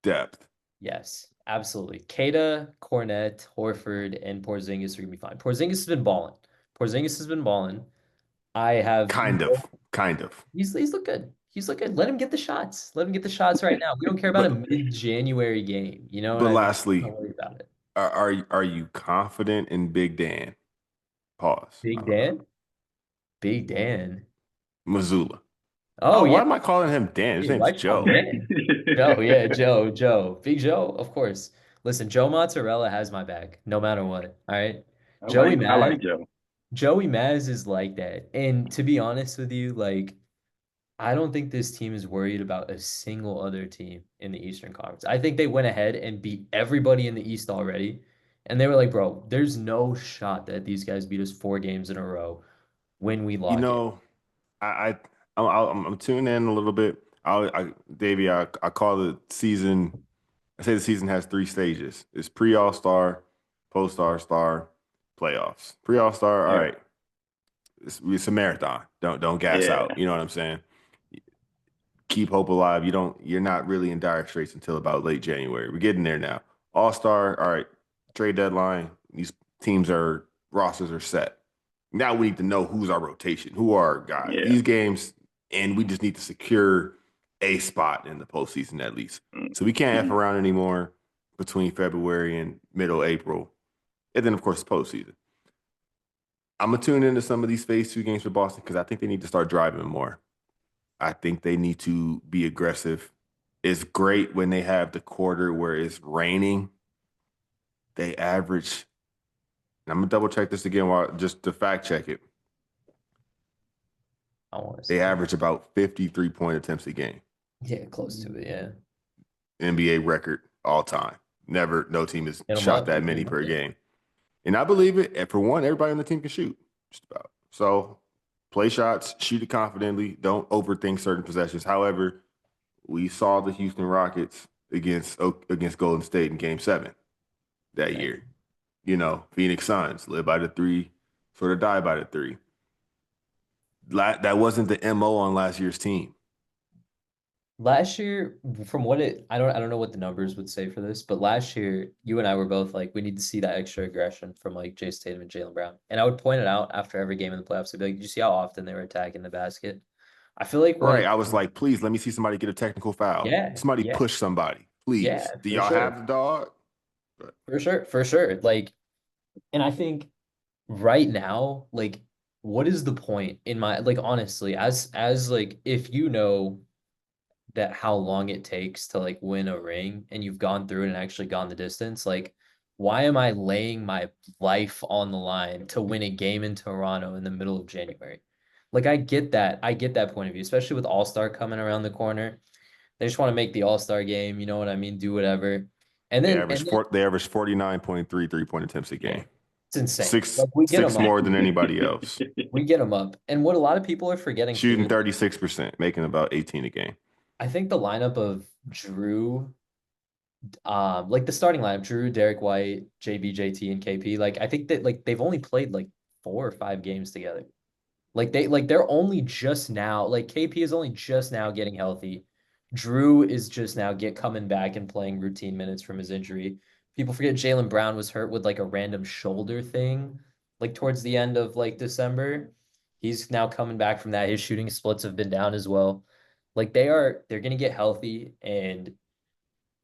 depth? Yes. Absolutely. Kada, Cornette, Horford, and Porzingis are gonna be fine. Porzingis has been balling. Porzingis has been balling. I have Kind no, of, kind of. he's looked good. He's looked good. Let him get the shots. Let him get the shots right now. We don't care about a But mid-January game. You know what but I mean? lastly, Don't worry about it. are you confident in Big Dan? Pause. I Big don't know. Dan? Big Dan. Missoula. Oh Oh, yeah. why am I calling him Dan? His Hey, name's why'd you call him Joe. Dan? Joe, yeah, Joe. Big Joe, of course. Listen, Joe Mozzarella has my back, no matter what. All right. Joey I Maz, like Joe. Joey Maz is like that. And to be honest with you, like, I don't think this team is worried about a single other team in the Eastern Conference. I think they went ahead and beat everybody in the East already. And they were like, bro, there's no shot that these guys beat us 4 games in a row when we You lock in. know, I, I'm tuning in a little bit. Davey, I call the season. I say the season has three stages. It's pre All Star, post All Star, playoffs. Pre All Star, all Yeah, right. It's a marathon. Don't gas yeah, out. You know what I'm saying? Keep hope alive. You're not really in dire straits until about late January. We're getting there now. All Star, all right. Trade deadline. These teams are rosters are set. Now we need to know who's our rotation, who are our guys. yeah. These games, and we just need to secure a spot in the postseason at least. So we can't F Mm-hmm. around anymore between February and middle April. And then, of course, the postseason. I'm going to tune into some of these phase two games for Boston because I think they need to start driving more. I think they need to be aggressive. It's great when they have the quarter where it's raining. They average, and I'm going to double check this again while just to fact check it. I want to They say. average about 53-point attempts a game. Yeah, close to it, yeah. NBA record all time. Never, no team has Get them shot up, that dude. many per Yeah. game. And I believe it. And for one, everybody on the team can shoot, just about. So play shots, shoot it confidently. Don't overthink certain possessions. However, we saw the Houston Rockets against Golden State in Game 7 that Yeah. year. You know, Phoenix Suns live by the three, sort of die by the three. That wasn't the MO on last year's team. Last year, from what I don't know what the numbers would say for this, but last year you and I were both like, we need to see that extra aggression from like Jason Tatum and Jaylen Brown. And I would point it out after every game in the playoffs. I'd be like, did you see how often they were attacking the basket? I feel like Right. when I was like, please let me see somebody get a technical foul. yeah, Somebody yeah, push somebody. Please. yeah, Do for y'all sure. have the dog? But For sure. Like, and I think right now, like, what is the point in my like honestly, as like if you know that how long it takes to like win a ring and you've gone through it and actually gone the distance, like why am I laying my life on the line to win a game in Toronto in the middle of January? Like I get that. I get that point of view, especially with All-Star coming around the corner. They just want to make the All-Star game, you know what I mean? Do whatever. And they then average and then they average 49.3 3-point attempts a yeah, game. it's insane. Six Like we get them six up. more than anybody else. We get them up. And what a lot of people are forgetting too Shooting is 36%, making about 18 a game. I think the lineup of Drew, like the starting lineup, Drew, Derek White, JB, JT, and KP, like I think that like they've only played like 4 or 5 games together. They're only just now, like KP is only just now getting healthy. Drew is just now get coming back and playing routine minutes from his injury. People forget Jaylen Brown was hurt with like a random shoulder thing, like towards the end of like December. He's now coming back from that. His shooting splits have been down as well. Like they're gonna get healthy, and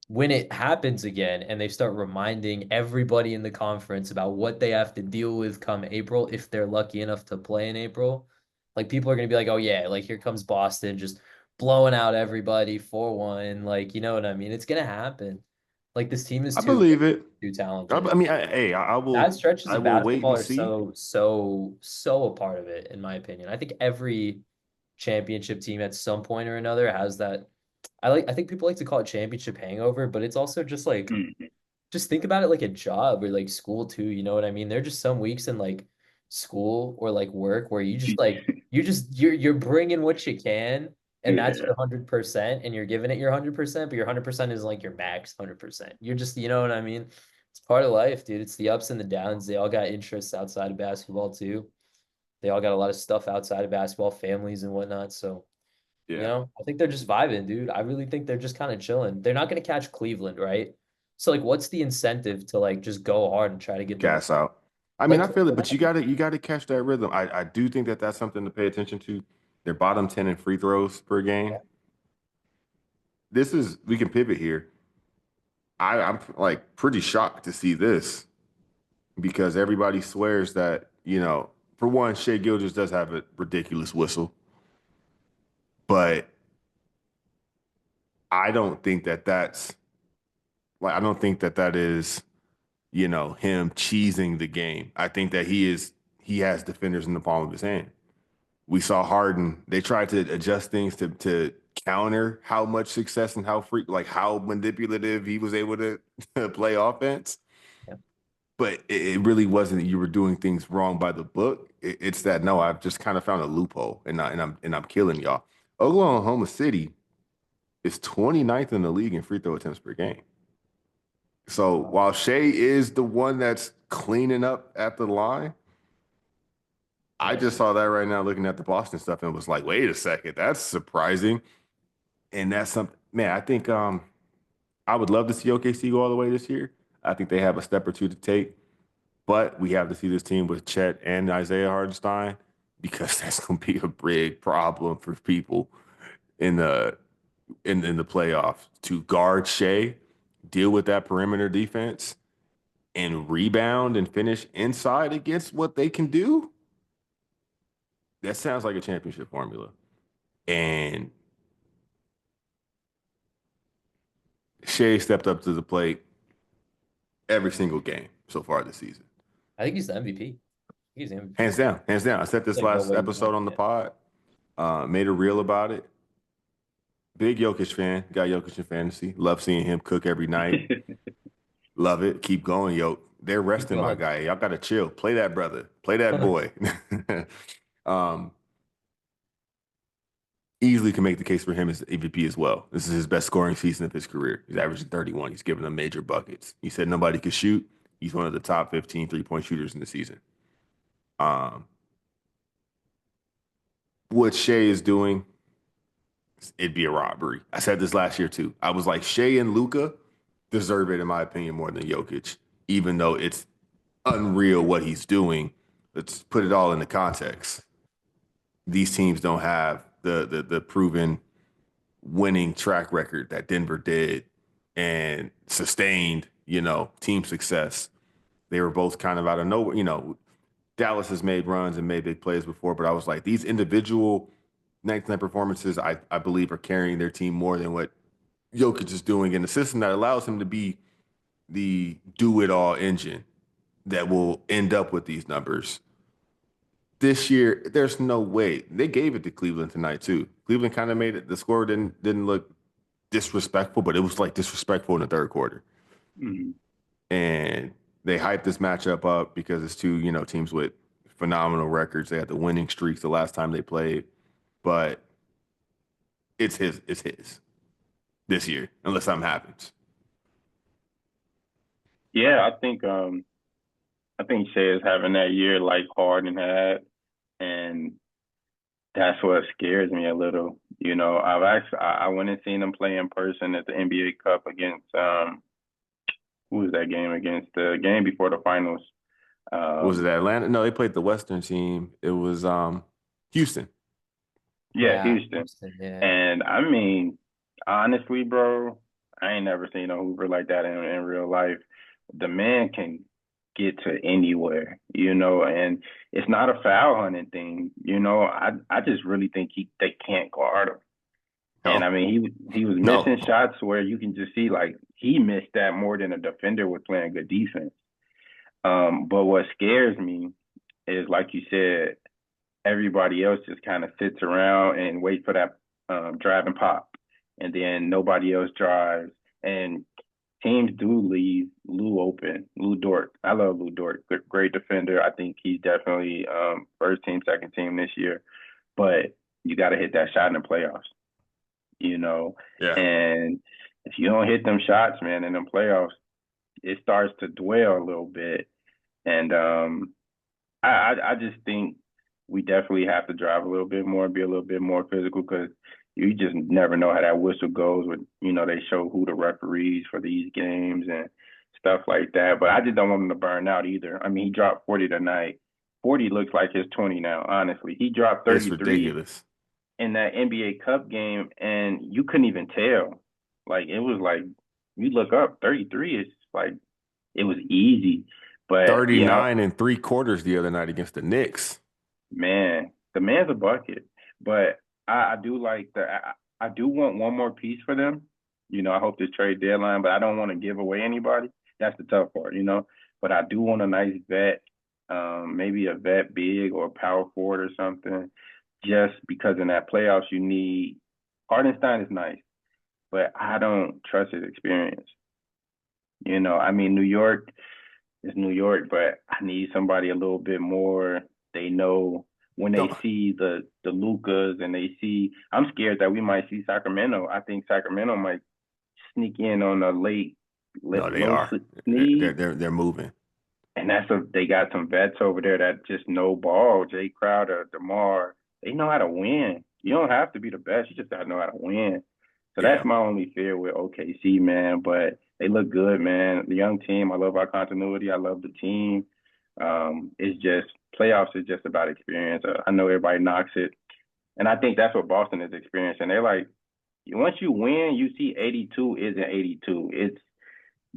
when it happens again and they start reminding everybody in the conference about what they have to deal with come April, if they're lucky enough to play in April, like people are going to be like, oh, yeah, like here comes Boston just blowing out everybody 4-1. Like, you know what I mean? It's going to happen. Like this team is I too believe it. too I, talented. I mean, hey, Bad stretches I of will wait basketball and are see. so a part of it, in my opinion. I think every championship team at some point or another has that. I think people like to call it championship hangover, but it's also just like Mhm. just think about it like a job or like school too, you know what I mean? There are just some weeks in like school or like work where you just like you're bringing what you can and that's Yeah, your 100% and you're giving it your 100%, but your 100% isn't like your max 100%. You're just, you know what I mean? It's part of life, dude. It's the ups and the downs. They all got interests outside of basketball too. They all got a lot of stuff outside of basketball, families and whatnot. So, Yeah. I think they're just vibing, dude. I really think they're just kind of chilling. They're not going to catch Cleveland, right? So like, what's the incentive to like just go hard and try to get the Gas out. I mean, like? I feel it, but you gotta catch that rhythm. I do think that that's something to pay attention to. They're bottom 10 in free throws per game. Yeah. We can pivot here. I'm like pretty shocked to see this because everybody swears that, for one, Shea Gilgeous does have a ridiculous whistle, but I don't think that that's I don't think that that is, him cheesing the game. I think that he has defenders in the palm of his hand. We saw Harden. They tried to adjust things to counter how much success and how manipulative he was able to play offense. Yeah. But it really wasn't that you were doing things wrong by the book. It's that no, I've just kind of found a loophole and I'm killing y'all. Oklahoma City is 29th in the league in free throw attempts per game. So while Shea is the one that's cleaning up at the line, I just saw that right now looking at the Boston stuff and was like, wait a second, that's surprising. And that's something, man, I think I would love to see OKC go all the way this year. I think they have a step or two to take, but we have to see this team with Chet and Isaiah Hardenstein because that's going to be a big problem for people in the in the playoffs to guard Shea, deal with that perimeter defense, and rebound and finish inside against what they can do. That sounds like a championship formula. And Shea stepped up to the plate every single game so far this season. I think he's the MVP. He's the MVP. Hands down, hands down. I said this Like, no last way episode on the pod, made a reel about it. Big Jokic fan, got Jokic in fantasy. Love seeing him cook every night. Love it. Keep going, yo. They're resting my guy. Y'all got to chill. Play that brother. Play that boy. Easily can make the case for him as MVP as well. This is his best scoring season of his career. He's averaging 31. He's giving them major buckets. He said nobody could shoot. He's one of the top 15 three-point shooters in the season. What Shea is doing, it'd be a robbery. I said this last year too. I was like, Shea and Luka deserve it, in my opinion, more than Jokic, even though it's unreal what he's doing. Let's put it all into context. These teams don't have the proven winning track record that Denver did and sustained, team success. They were both kind of out of nowhere. Dallas has made runs and made big plays before, but I was like, these individual night-to-night performances, I believe, are carrying their team more than what Jokic is doing in a system that allows him to be the do-it-all engine that will end up with these numbers. This year, there's no way. They gave it to Cleveland tonight, too. Cleveland kind of made it. The score didn't look disrespectful, but it was like disrespectful in the third quarter. Mm-hmm. And they hyped this matchup up because it's two, teams with phenomenal records. They had the winning streaks the last time they played, but it's his this year, unless something happens. Yeah, I think Shea is having that year like Harden had, and that's what scares me a little. I went and seen him play in person at the NBA Cup against who was that game against? The game before the finals. Was it Atlanta? No, they played the Western team. It was Houston. Yeah, Houston. Yeah. And I mean, honestly, bro, I ain't never seen a hooper like that in real life. The man can get to anywhere, and it's not a foul hunting thing. I just really think they can't guard him. No. And I mean, he was missing shots where you can just see like he missed that more than a defender was playing good defense. But what scares me is, like you said, everybody else just kind of sits around and wait for that drive and pop, and then nobody else drives, and teams do leave Lou open. Lou Dort, I love Lou Dort, great defender. I think he's definitely first team, second team this year, but you got to hit that shot in the playoffs. Yeah. And if you don't hit them shots, man, in them playoffs, it starts to dwell a little bit. And I just think we definitely have to drive a little bit more, be a little bit more physical, because you just never know how that whistle goes with, they show who the referees for these games and stuff like that. But I just don't want him to burn out either. I mean, he dropped 40 tonight. 40 looks like his 20 now, honestly. He dropped It's 33 ridiculous. in that NBA Cup game, and you couldn't even tell. Like, it was like, you look up, 33 is like, it was easy. But, 39 and 3/4 the other night against the Knicks. Man, the man's a bucket. But I do like I do want one more piece for them. I hope this trade deadline, but I don't want to give away anybody. That's the tough part, But I do want a nice vet, maybe a vet big or a power forward or something, just because in that playoffs you need. Hardenstein is nice, but I don't trust his experience. I mean, New York is New York, but I need somebody a little bit more. They know when they see the Lucas and they see. I'm scared that we might see Sacramento. I think Sacramento might sneak in on a late. No, they are. They're moving. And they got some vets over there that just know ball. Jay Crowder, DeMar, they know how to win. You don't have to be the best. You just got to know how to win. So that's my only fear with OKC, man. But they look good, man. The young team, I love our continuity. I love the team. It's just playoffs is just about experience. I know everybody knocks it. And I think that's what Boston is experiencing. They're like, once you win, you see 82 isn't 82. It's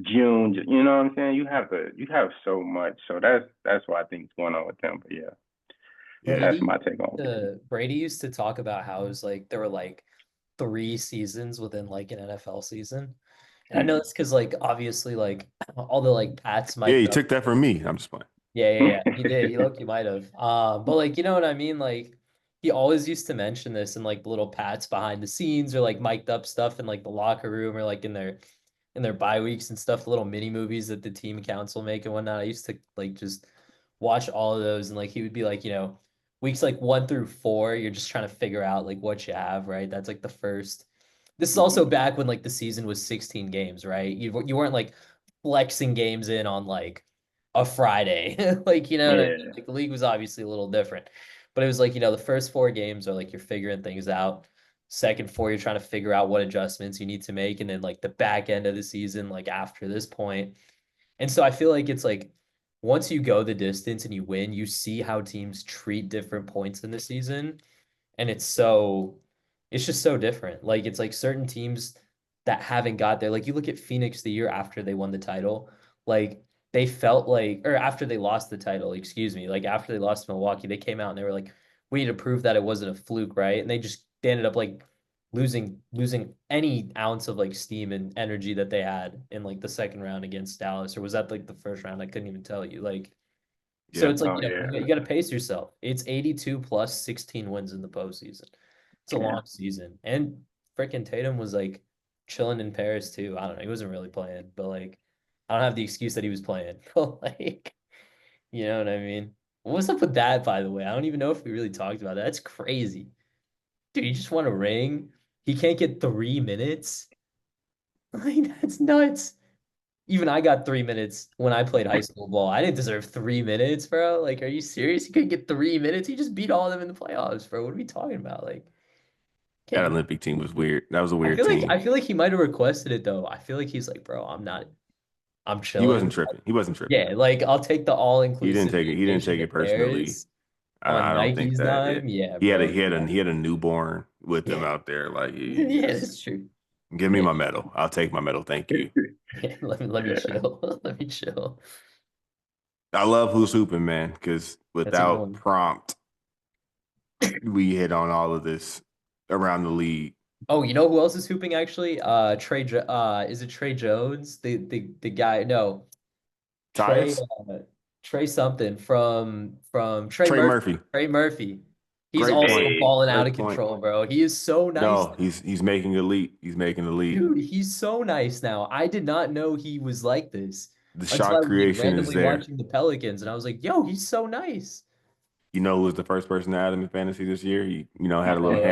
June. You know what I'm saying? You have so much. So that's what I think is going on with them. But that's my take on it. Brady used to talk about how it was like there were like 3 seasons within like an NFL season. And I know it's because like obviously like all the like Pats might. Yeah, you took that from me. I'm just playing. Yeah. He did. You might have. But like you know what I mean? Like he always used to mention this in like the little Pats behind the scenes or like mic'd up stuff in like the locker room or like in their bye weeks and stuff, little mini movies that the team council make and whatnot. I used to like just watch all of those and like he would be like, weeks like 1 through 4, you're just trying to figure out like what you have, right? That's like the first. This is also back when like the season was 16 games, right? You weren't like flexing games in on like a Friday. Like, what I mean? Like the league was obviously a little different. But it was like, the first 4 games are like you're figuring things out. Second 4, you're trying to figure out what adjustments you need to make. And then like the back end of the season, like after this point. And so I feel like it's like once you go the distance and you win, you see how teams treat different points in the season. And it's just so different. Like it's like certain teams that haven't got there. Like you look at Phoenix the year after they won the title, like they felt like, or after they lost the title, excuse me, like after they lost to Milwaukee, they came out and they were like, we need to prove that it wasn't a fluke, right? And they ended up like losing any ounce of like steam and energy that they had in like the second round against Dallas, or was that like the first round? I couldn't even tell you. Like, so it's like you got to pace yourself. It's 82 plus 16 wins in the postseason. It's a long season, and freaking Tatum was like chilling in Paris too. I don't know. He wasn't really playing, but like I don't have the excuse that he was playing. But like, you know what I mean? What's up with that, by the way? I don't even know if we really talked about that. That's crazy. Dude, he just won a ring. He can't get 3 minutes. Like, that's nuts. Even I got 3 minutes when I played high school ball. I didn't deserve 3 minutes, bro. Like, are you serious? He couldn't get 3 minutes. He just beat all of them in the playoffs, bro. What are we talking about? Like, that Olympic team was weird. That was a weird team. I feel like he might have requested it though. I feel like he's like, bro, I'm chilling. He wasn't tripping. Yeah, like I'll take the all-inclusive. He didn't take it personally. I don't think that. Yeah, he had a newborn with him out there. Like, that's true. Give me my medal. I'll take my medal. Thank you. Yeah, let me chill. Let me chill. I love who's hooping, man, because without prompt, we hit on all of this around the league. Oh, you know who else is hooping actually? Is it Trey Jones? The guy? No, Trey something from Trey Murphy. Trey Murphy. He's also falling out of control, bro. He is so nice. No, he's making a leap. He's making a leap. Dude, he's so nice now. I did not know he was like this. The shot creation is there. Watching the Pelicans, and I was like, "Yo, he's so nice." You know who was the first person to add him in fantasy this year? He, had a little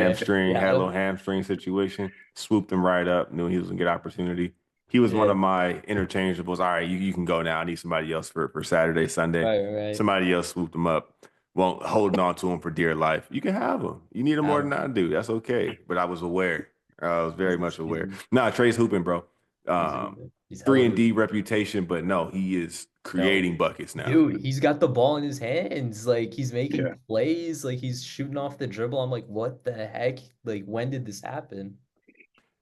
hamstring situation. Swooped him right up. Knew he was gonna get opportunity. He was one of my interchangeables. All right, you can go now. I need somebody else for Saturday, Sunday. Right. Somebody else swooped him up. Well, holding on to him for dear life. You can have him. You need him more than I do. That's okay. But I was aware. I was very much aware. Nah, Trey's hooping, bro. He's hella 3-and-D reputation, but no, he is creating buckets now. Dude, he's got the ball in his hands. Like he's making Yeah. plays. Like he's shooting off the dribble. I'm like, what the heck? Like when did this happen?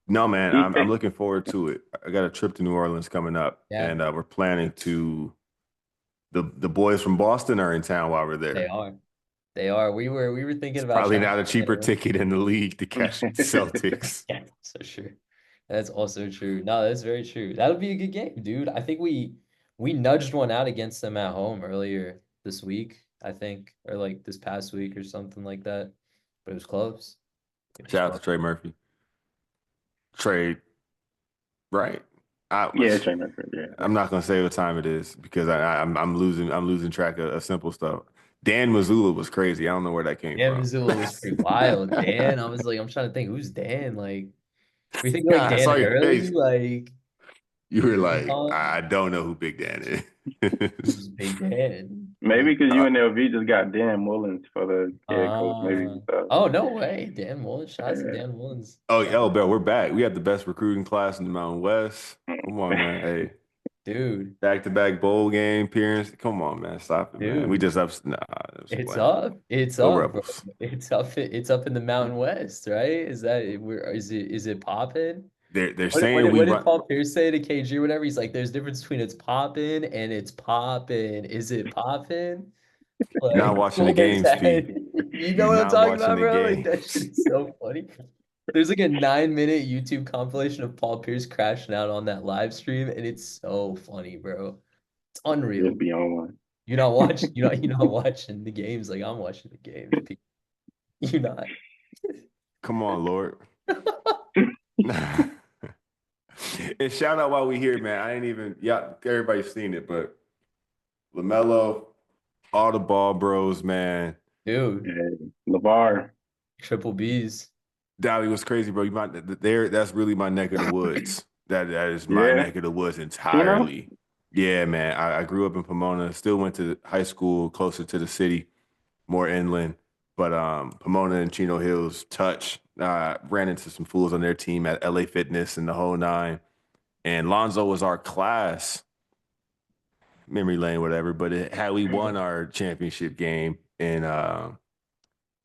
No, man, I'm looking forward to it. I got a trip to New Orleans coming up, Yeah. and we're planning to. The boys from Boston are in town while we're there. They are. They are. We were thinking about Probably not a cheaper ticket in the league to catch the Celtics. Yeah, so true. That's also true. No, that's very true. That would be a good game, dude. I think we nudged one out against them at home earlier this week, I think, or like this past week or something like that. But it was close. Shout out to Trey Murphy. Trey, right? Trey Murphy. Yeah. I'm not gonna say what time it is because I'm losing track of simple stuff. Dan Mazzulla was crazy. I don't know where that came from. Dan Mazzulla was pretty wild. Dan, I was like, I'm trying to think, who's Dan? Like, we think like Dan Hurley? Like, you were like, I don't know who Big Dan is. Who's Big Dan? Maybe because UNLV just got Dan Mullins for the head coach. Maybe. Oh no way, Dan Mullins. Shout out to Dan Mullins. Oh, bro, we're back. We had the best recruiting class in the Mountain West. Come on, man. Hey. Dude, back-to-back bowl game appearance. Come on, man, stop it, man. We just up. Nah, it's up. It's up. Rebels. It's up. It's up in the Mountain West, right? Is it popping? They're saying what did Paul Pierce say to KG? Whatever. He's like, there's a difference between it's popping and it's popping. Is it popping? Like, not watching the games, Pete. You know what I'm talking about, bro? Like, that shit's so funny. There's like a 9-minute YouTube compilation of Paul Pierce crashing out on that live stream, and it's so funny, bro. It's unreal. You'll be on one. You're not watching. You're not watching the games like I'm watching the games. You're not. Come on, Lord. And shout out while we here, man. I ain't even. Yeah, everybody's seen it, but LaMelo, all the ball bros, man. Dude, LeVar, triple B's. Davi was crazy, bro. That's really my neck of the woods. That is my neck of the woods entirely. Yeah, man. I grew up in Pomona. Still went to high school closer to the city, more inland. But Pomona and Chino Hills touch. Ran into some fools on their team at LA Fitness and the whole nine. And Lonzo was our class, memory lane, whatever. But had we won our championship game in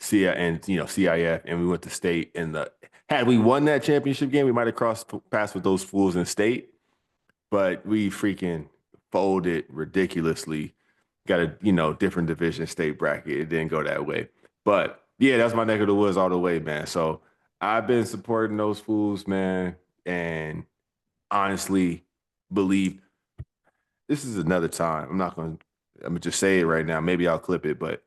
CIF, and we went to state. And had we won that championship game, we might have crossed paths with those fools in state, but we freaking folded ridiculously. Got a different division state bracket. It didn't go that way, but yeah, that's my neck of the woods all the way, man. So I've been supporting those fools, man, and honestly believe this is another time. I'm gonna just say it right now. Maybe I'll clip it, but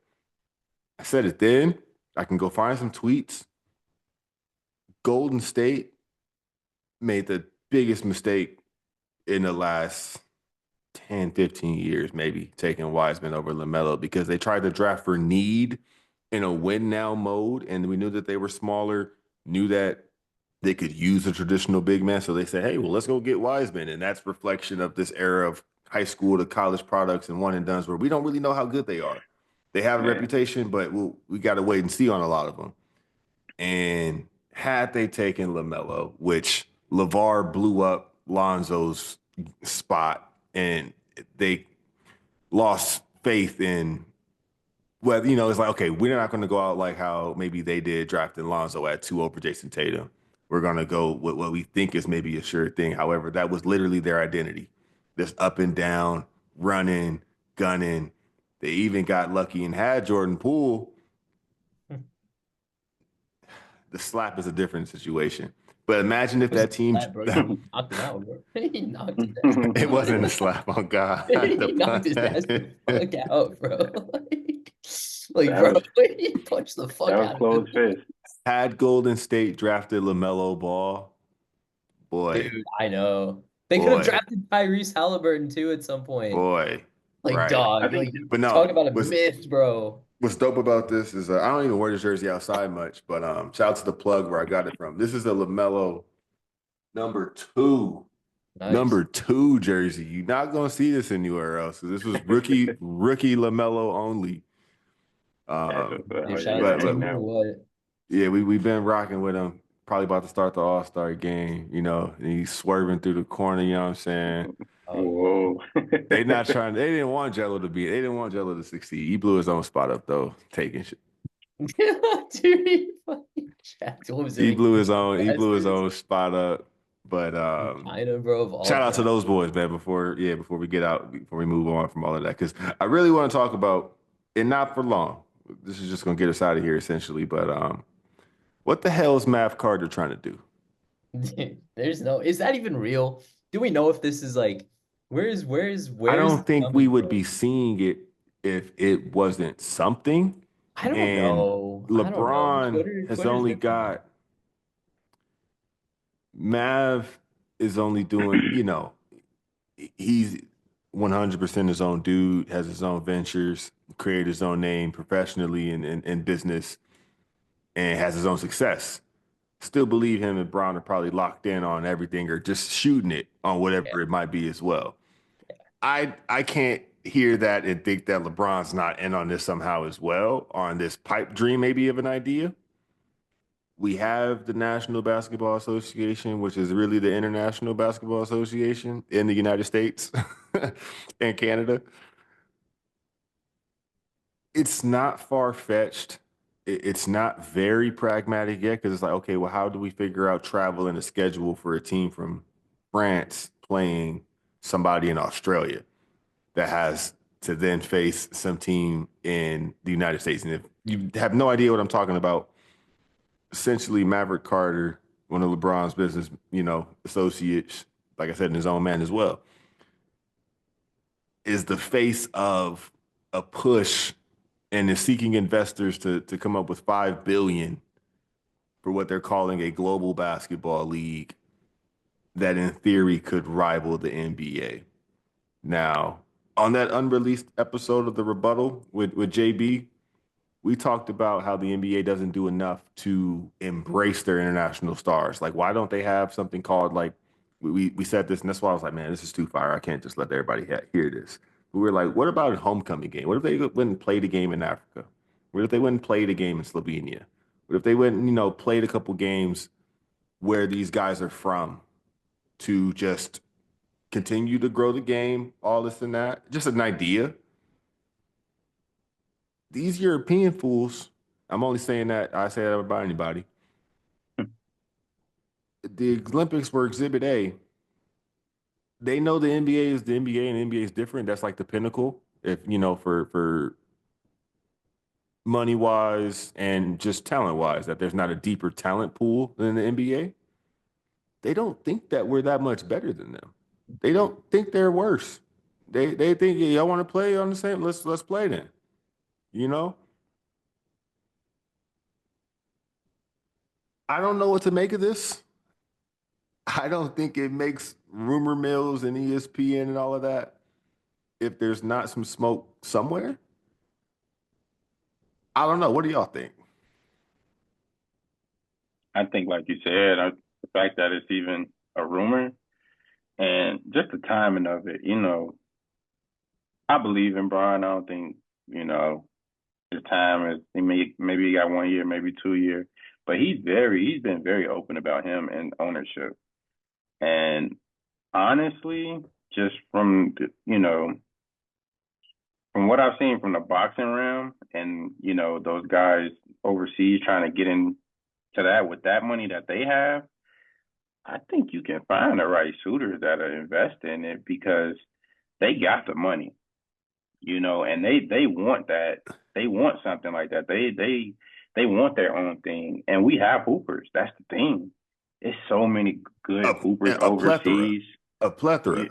I said it then. I can go find some tweets. Golden State made the biggest mistake in the last 10, 15 years, maybe, taking Wiseman over LaMelo because they tried to draft for need in a win-now mode, and we knew that they were smaller, knew that they could use a traditional big man, so they said, hey, well, let's go get Wiseman, and that's reflection of this era of high school to college products and one-and-dones where we don't really know how good they are. They have a reputation, but we got to wait and see on a lot of them. And had they taken LaMelo, which LeVar blew up Lonzo's spot, and they lost faith in whether, it's like, okay, we're not going to go out like how maybe they did drafting Lonzo at 2 over Jason Tatum. We're going to go with what we think is maybe a sure thing. However, that was literally their identity. This up and down, running, gunning. They even got lucky and had Jordan Poole. The slap is a different situation. But imagine if that team... Slap, bro. He knocked it out, bro. He knocked it out. It wasn't a slap, oh God. He knocked his ass the fuck out, bro. Bro, he punched the fuck out of him. Had Golden State drafted LaMelo Ball, boy. Dude, I know. They could have drafted Tyrese Halliburton, too, at some point. Boy. Dog. But no, talk about a myth, bro. What's dope about this is I don't even wear this jersey outside much, but shout out to the plug where I got it from. This is a LaMelo number 2. Nice. Number 2 jersey. You're not gonna see this anywhere else. So this was rookie LaMelo only. That's Um, what's up. Oh, Dude, yeah, shout you out to but gotta hang Team look, out. What? yeah, we've been rocking with him. Probably about to start the All-Star game. And he's swerving through the corner. You know what I'm saying? Oh yeah. Whoa. They not trying. They didn't want Jello to be. They didn't want Jello to succeed. He blew his own spot up though, taking shit. Dude, he fucking jacked. What was it He blew against his the own. He blew his Masters? own spot up. But China, bro, of all shout out to places. those boys, man. Before we get out, before we move on from all of that, because I really want to talk about, and not for long. This is just gonna get us out of here essentially. But what the hell is Mav Carter trying to do? There's no, is that even real? Do we know if this is like, I where's don't it think we coming would from? be seeing it if it wasn't something. I don't And know. I don't know. LeBron has Twitter's only different. got Mav is only doing, he's 100% his own dude, has his own ventures, created his own name professionally in business, and has his own success. Still believe him and Brown are probably locked in on everything or just shooting it on Yeah. whatever it might be as well. I can't hear that and think that LeBron's not in on this somehow as well, on this pipe dream maybe of an idea. We have the National Basketball Association, which is really the International Basketball Association in the United States and Canada. It's not far-fetched. It's not very pragmatic yet because it's like, okay, well, how do we figure out travel and a schedule for a team from France playing somebody in Australia that has to then face some team in the United States? And if you have no idea what I'm talking about, essentially Maverick Carter, one of LeBron's business, associates, like I said, in his own man as well, is the face of a push and is seeking investors to come up with 5 billion for what they're calling a global basketball league that in theory could rival the NBA. Now, on that unreleased episode of the rebuttal with JB, we talked about how the NBA doesn't do enough to embrace their international stars. Like, why don't they have something called like we said this, and that's why I was like, man, this is too fire. I can't just let everybody hear this. We were like, what about a homecoming game? What if they went and played a game in Africa? What if they went and played a game in Slovenia? What if they went and, played a couple games where these guys are from to just continue to grow the game, all this and that? Just an idea. These European fools, I'm only saying that, I say that about anybody. The Olympics were exhibit A. They know the NBA is the NBA and the NBA is different. That's like the pinnacle. If for money wise and just talent wise, that there's not a deeper talent pool than the NBA. They don't think that we're that much better than them. They don't think they're worse. They think, yeah, y'all want to play on the same. Let's play then. You know, I don't know what to make of this. I don't think it makes rumor mills and ESPN and all of that if there's not some smoke somewhere. I don't know. What do y'all think? I think, like you said, the fact that it's even a rumor and just the timing of it, I believe in Brian. I don't think, his time is, maybe he got 1 year, maybe 2 years, but he's been very open about him and ownership. And honestly, just from what I've seen from the boxing realm and, those guys overseas trying to get into that with that money that they have, I think you can find the right suitors that are investing in it because they got the money, and they want that. They want something like that. They want their own thing. And we have hoopers. That's the thing. It's so many good hoopers A plethora, overseas. a plethora.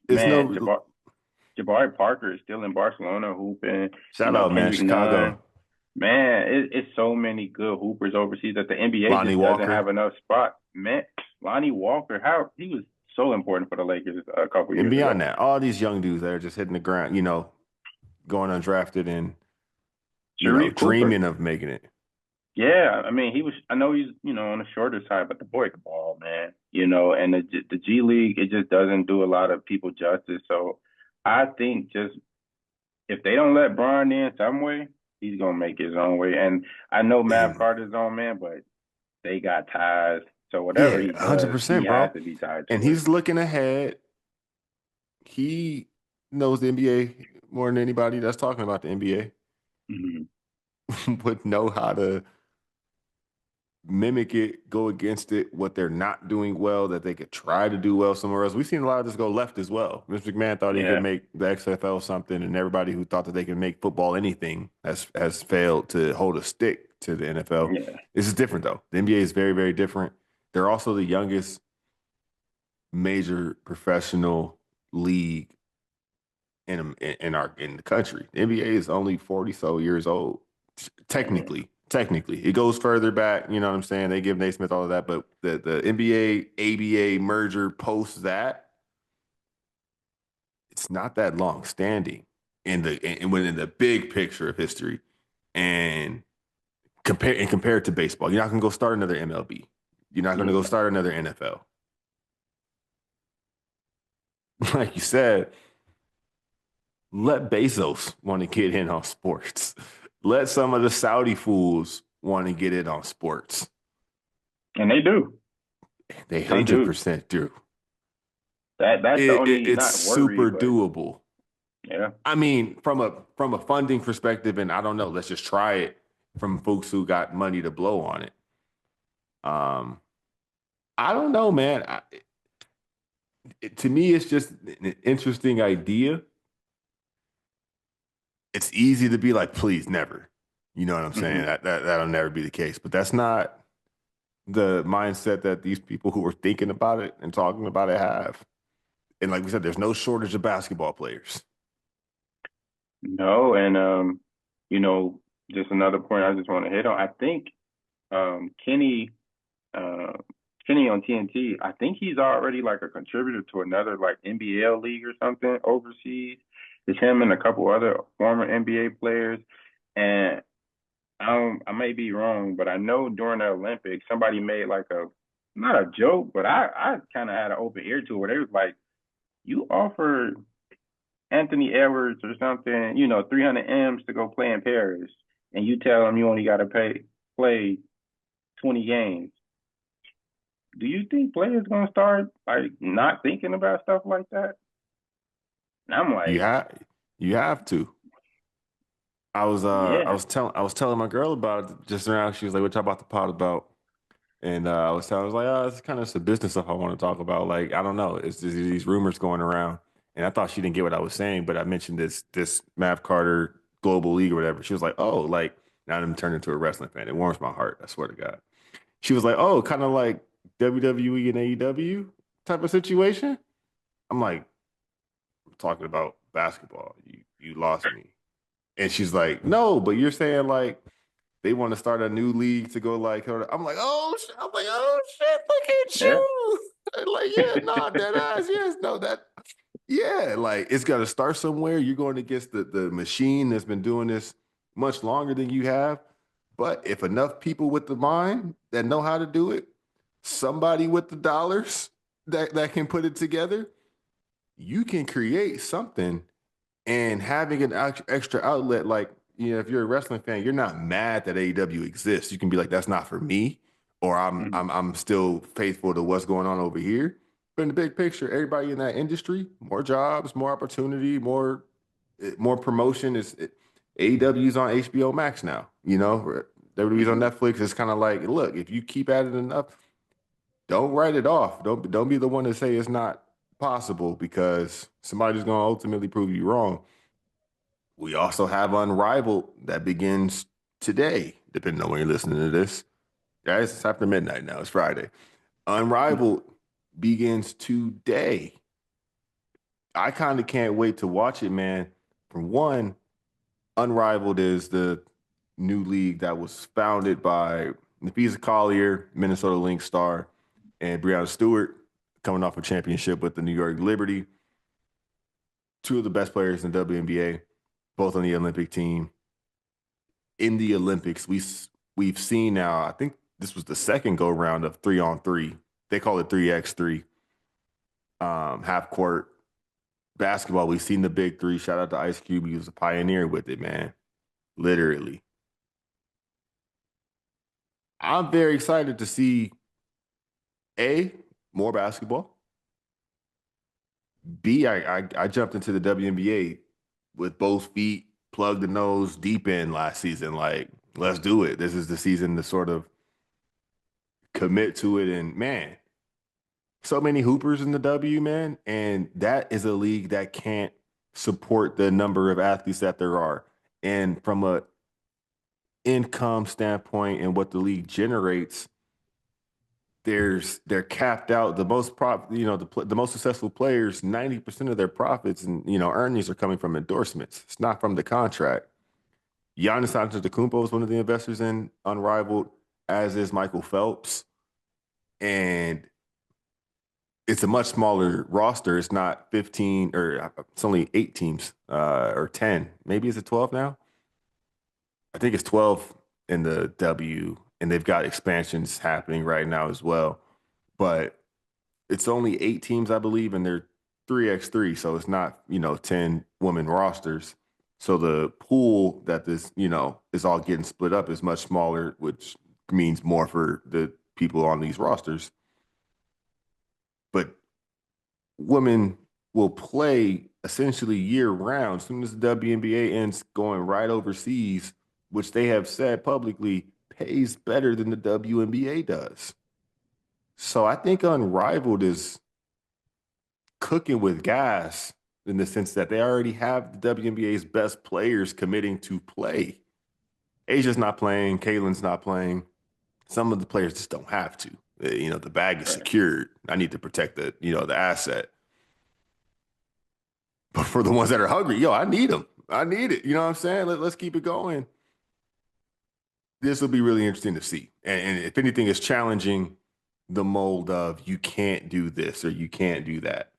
It's Man, no Jabari Parker is still in Barcelona hooping. shout out, man. Kendrick Nunn. Chicago, Man, it's so many good hoopers overseas that the NBA Lonnie just doesn't Walker, have enough spots. Man, Lonnie Walker, how he was so important for the Lakers a couple and years beyond ago. that, all these young dudes that are just hitting the ground, going undrafted and Sharif Cooper. dreaming of making it. Yeah, I mean, I know he's, on the shorter side, but the boy can ball, man. And the G League, it just doesn't do a lot of people justice. So I think just if they don't let Bron in some way, he's gonna make his own way. And I know Mav Carter's his own man, but they got ties. So whatever Yeah, he does, he 100%, has bro. to be tied And to it. he's looking ahead. He knows the NBA more than anybody that's talking about the NBA. Mm-hmm. Would know how to mimic it, go against it, what they're not doing well, that they could try to do well somewhere else. We've seen a lot of this go left as well. Mr. McMahon thought he could Yeah. make the XFL something, and everybody who thought that they could make football anything has failed to hold a stick to the NFL. Yeah. This is different, though. The NBA is very, very different. They're also the youngest major professional league in the country. The NBA is only 40 so years old. Technically, it goes further back. You know what I'm saying? They give Naismith all of that, but the NBA ABA merger post that, it's not that long standing in the big picture of history, and compare it to baseball. You're not gonna go start another MLB. You're not gonna go start another NFL. Like you said, let Bezos want to get in on sports. Let some of the Saudi fools want to get in on sports. And they do. They 100% do. That's the only it's not super worry, doable. Yeah. I mean, from a funding perspective, and I don't know, let's just try it from folks who got money to blow on it. I don't know, man. To me, it's just an interesting idea. It's easy to be like, please, never. You know what I'm saying? That'll never be the case. But that's not the mindset that these people who are thinking about it and talking about it have. And like we said, there's no shortage of basketball players. No, and just another point I just want to hit on. I think Kenny on TNT, I think he's already like a contributor to another like NBL league or something overseas. It's him and a couple other former NBA players. And I may be wrong, but I know during the Olympics, somebody made like not a joke, but I kind of had an open ear to it. It was like, you offered Anthony Edwards or something, 300 M's to go play in Paris, and you tell him you only got to play 20 games. Do you think players gonna start like not thinking about stuff like that? And I'm like, you have to. I was telling my girl about it just now. She was like, "What y'all about to pot about?" And I was like, "Oh, it's kind of some business stuff I want to talk about. Like, I don't know. It's just these rumors going around." And I thought she didn't get what I was saying, but I mentioned this Mav Carter Global League or whatever. She was like, "Oh, like now I'm turned into a wrestling fan. It warms my heart. I swear to God." She was like, "Oh, kind of like WWE and AEW type of situation." I'm like, "I'm talking about basketball. You lost me." And she's like, "No, but you're saying like they want to start a new league to go like." I'm like, "Oh, I'm like, oh shit, look at you!" Like, yeah, no, dead ass, yes, no, that, yeah, like it's got to start somewhere. You're going against the machine that's been doing this much longer than you have. But if enough people with the mind that know how to do it, somebody with the dollars that can put it together, you can create something. And having an extra outlet, like, if you're a wrestling fan, you're not mad that AEW exists. You can be like, that's not for me, or I'm still faithful to what's going on over here. But in the big picture, everybody in that industry, more jobs, more opportunity, more promotion. AEW's on HBO Max now. WWE's on Netflix. It's kind of like, look, if you keep at it enough, don't write it off. Don't be the one to say it's not possible, because somebody's going to ultimately prove you wrong. We also have Unrivaled that begins today, depending on when you're listening to this. Guys, it's after midnight now. It's Friday. Unrivaled begins today. I kind of can't wait to watch it, man. For one, Unrivaled is the new league that was founded by Nafisa Collier, Minnesota Lynx star, and Breonna Stewart, coming off a championship with the New York Liberty. Two of the best players in the WNBA, both on the Olympic team. In the Olympics, we've seen now, I think this was the second go round of 3-on-3. They call it 3x3. Half court basketball. We've seen the big three. Shout out to Ice Cube. He was a pioneer with it, man. literally. I'm very excited to see more basketball. B, I jumped into the WNBA with both feet plugged the nose deep in last season. Like, let's do it. This is the season to sort of commit to it. And man, so many hoopers in the W, man. And that is a league that can't support the number of athletes that there are. And from a income standpoint and what the league generates, they're capped out. The most the most successful players, 90% of their profits and earnings are coming from endorsements. It's not from the contract. Giannis Antetokounmpo is one of the investors in Unrivaled, as is Michael Phelps, and it's a much smaller roster. It's not 15 or it's only 8 teams or 10. Maybe is it 12 now? I think it's 12 in the W, and they've got expansions happening right now as well. But it's only 8 teams, I believe, and they're 3x3, so it's not 10 women rosters. So the pool that this is all getting split up is much smaller, which means more for the people on these rosters. But women will play essentially year round. As soon as the WNBA ends, going right overseas, which they have said publicly pays better than the WNBA does. So I think Unrivaled is cooking with gas in the sense that they already have the WNBA's best players committing to play. Asia's not playing, Kaylin's not playing. Some of the players just don't have to. The bag is secured. I need to protect the asset. But for the ones that are hungry, I need them. I need it. You know what I'm saying? Let's keep it going. This will be really interesting to see. And if anything, is challenging the mold of you can't do this or you can't do that.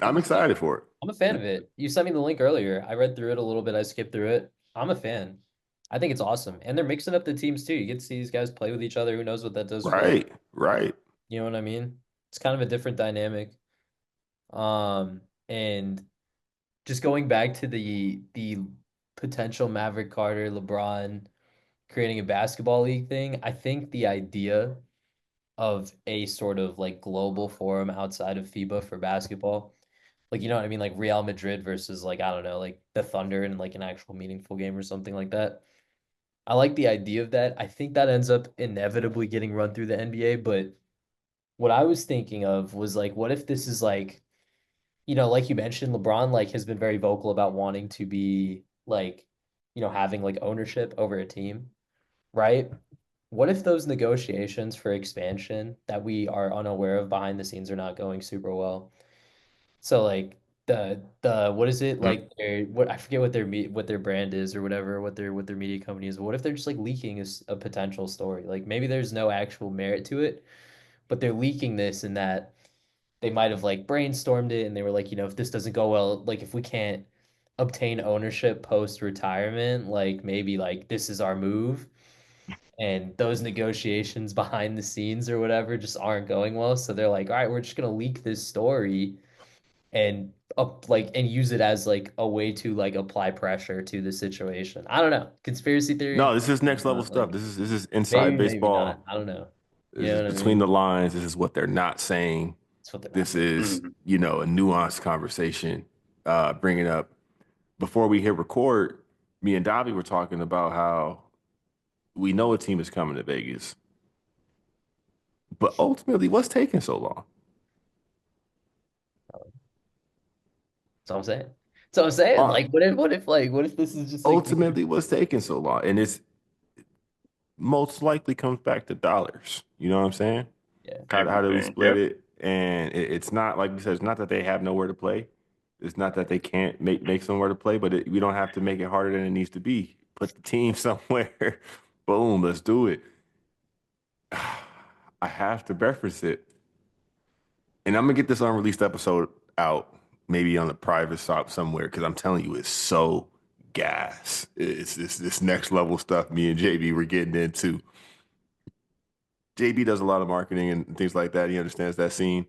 I'm excited for it. I'm a fan of it. You sent me the link earlier. I read through it a little bit. I skipped through it. I'm a fan. I think it's awesome. And they're mixing up the teams too. You get to see these guys play with each other. Who knows what that does for them. Right. You know what I mean? It's kind of a different dynamic. And just going back to the potential Maverick Carter, LeBron creating a basketball league thing, I think the idea of a sort of like global forum outside of FIBA for basketball, like you know what I mean, like Real Madrid versus like I don't know, like the Thunder in like an actual meaningful game or something like that. I like the idea of that. I think that ends up inevitably getting run through the NBA, but what I was thinking of was like, what if this is like, like you mentioned, LeBron like has been very vocal about wanting to be like, having like ownership over a team, right? What if those negotiations for expansion that we are unaware of behind the scenes are not going super well? So like the what is it like their what I forget what their brand is or whatever what their media company is. But what if they're just like leaking a potential story? Like maybe there's no actual merit to it, but they're leaking this and that they might have like brainstormed it and they were like, if this doesn't go well, like if we can't obtain ownership post retirement, like maybe like this is our move. And those negotiations behind the scenes or whatever just aren't going well. So they're like, all right, we're just gonna leak this story and and use it as like a way to like apply pressure to the situation. I don't know. Conspiracy No, theory. this is next level Not stuff. like This is inside maybe, maybe not. baseball. I don't know. You This know is what I between the mean? lines. This is what they're not saying. That's what they're not This saying. is, a nuanced conversation. Bringing up before we hit record, me and Davi were talking about how we know a team is coming to Vegas, but ultimately, what's taking so long? That's what I'm saying. That's what I'm saying. Uh, Like, what if this is just like ultimately, what's taking so long? And it's most likely comes back to dollars. You know what I'm saying? yeah. How do we Everything. split Yep. it? And it's not like we said. It's not that they have nowhere to play. It's not that they can't make somewhere to play, but we don't have to make it harder than it needs to be. Put the team somewhere. Boom, let's do it. I have to reference it, and I'm gonna get this unreleased episode out, maybe on a private shop somewhere, because I'm telling you, it's so gas. It's this next level stuff. Me and JB were getting into. JB does a lot of marketing and things like that. He understands that scene.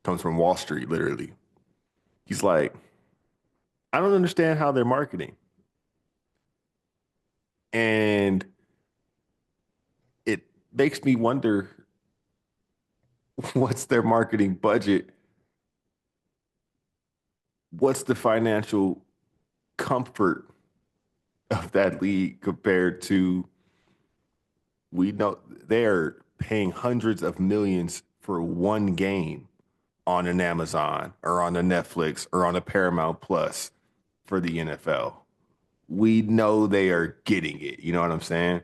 Comes from Wall Street, literally. He's like, I don't understand how they're marketing. And it makes me wonder what's their marketing budget? What's the financial comfort of that league compared to we know they're paying hundreds of millions for one game on an Amazon or on a Netflix or on a Paramount Plus for the NFL. We know they are getting it. You know what I'm saying?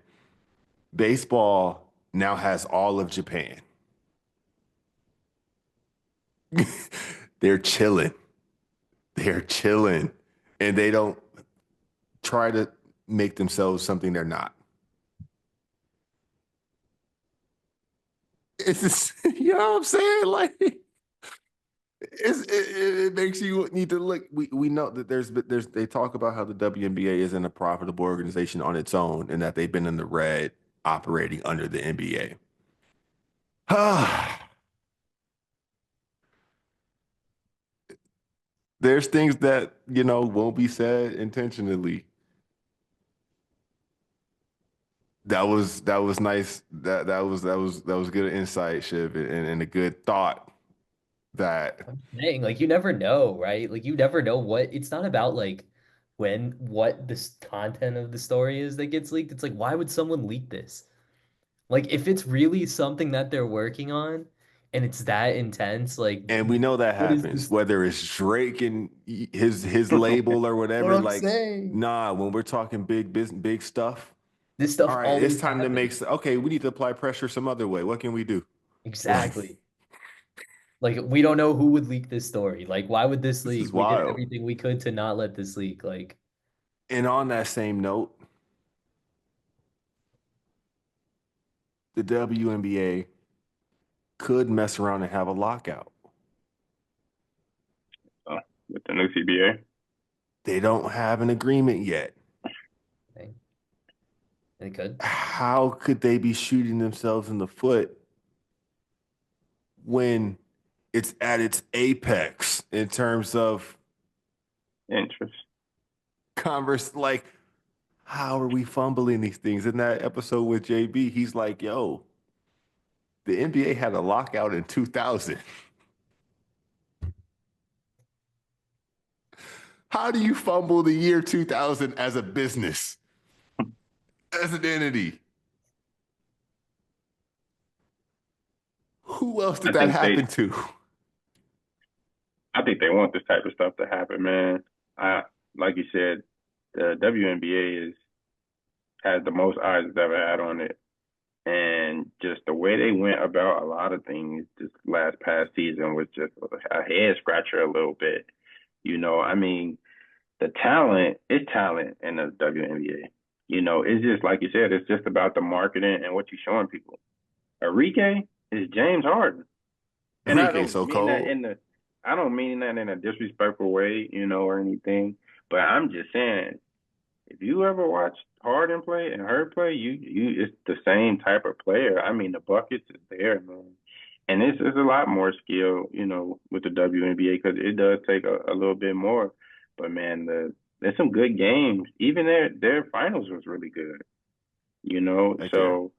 Baseball now has all of Japan. They're chilling. They're chilling. And they don't try to make themselves something they're not. It's just, you know what I'm saying? Like, it makes you need to look. We know that there's they talk about how the WNBA isn't a profitable organization on its own and that they've been in the red operating under the NBA. There's things that, won't be said intentionally. That was nice. That was good insight, Shiv, and a good thought that I'm saying, like, you never know, right? Like, you never know what it's not about, like, what this content of the story is that gets leaked. It's like, why would someone leak this? Like, if it's really something that they're working on and it's that intense, like, and we know that what is happens, this? whether it's Drake and his label or What whatever. I'm Like, saying. nah, when we're talking big business, big stuff, This all stuff right, it's always time to happens. okay, we need to apply pressure some other way. What can we do? Like, Exactly. Like, we don't know who would leak this story. Like, why would this this is leak? We did wild. everything we could to not let this leak. Like, And on that same note, the WNBA could mess around and have a lockout. With the new CBA. They don't have an agreement yet. okay. They could. How could they be shooting themselves in the foot when it's at its apex in terms of Interest. converse? Like, how are we fumbling these things? In that episode with JB, he's like, yo, the NBA had a lockout in 2000. How do you fumble the year 2000 as a business, as an entity? Who else I did that think happen to? they want this type of stuff to happen, man. Like you said, the WNBA has the most eyes it's ever had on it. And just the way they went about a lot of things this past season was just a head scratcher a little bit. I mean, the talent is talent in the WNBA. It's just like you said, it's just about the marketing and what you're showing people. Enrique is James Harden. And Enrique so cold. I don't mean that in a disrespectful way, or anything. But I'm just saying, if you ever watch Harden play and her play, it's the same type of player. I mean, the buckets is there, man. And this is a lot more skill, with the WNBA because it does take a little bit more. But man, there's some good games. Even their finals was really good, Right there. So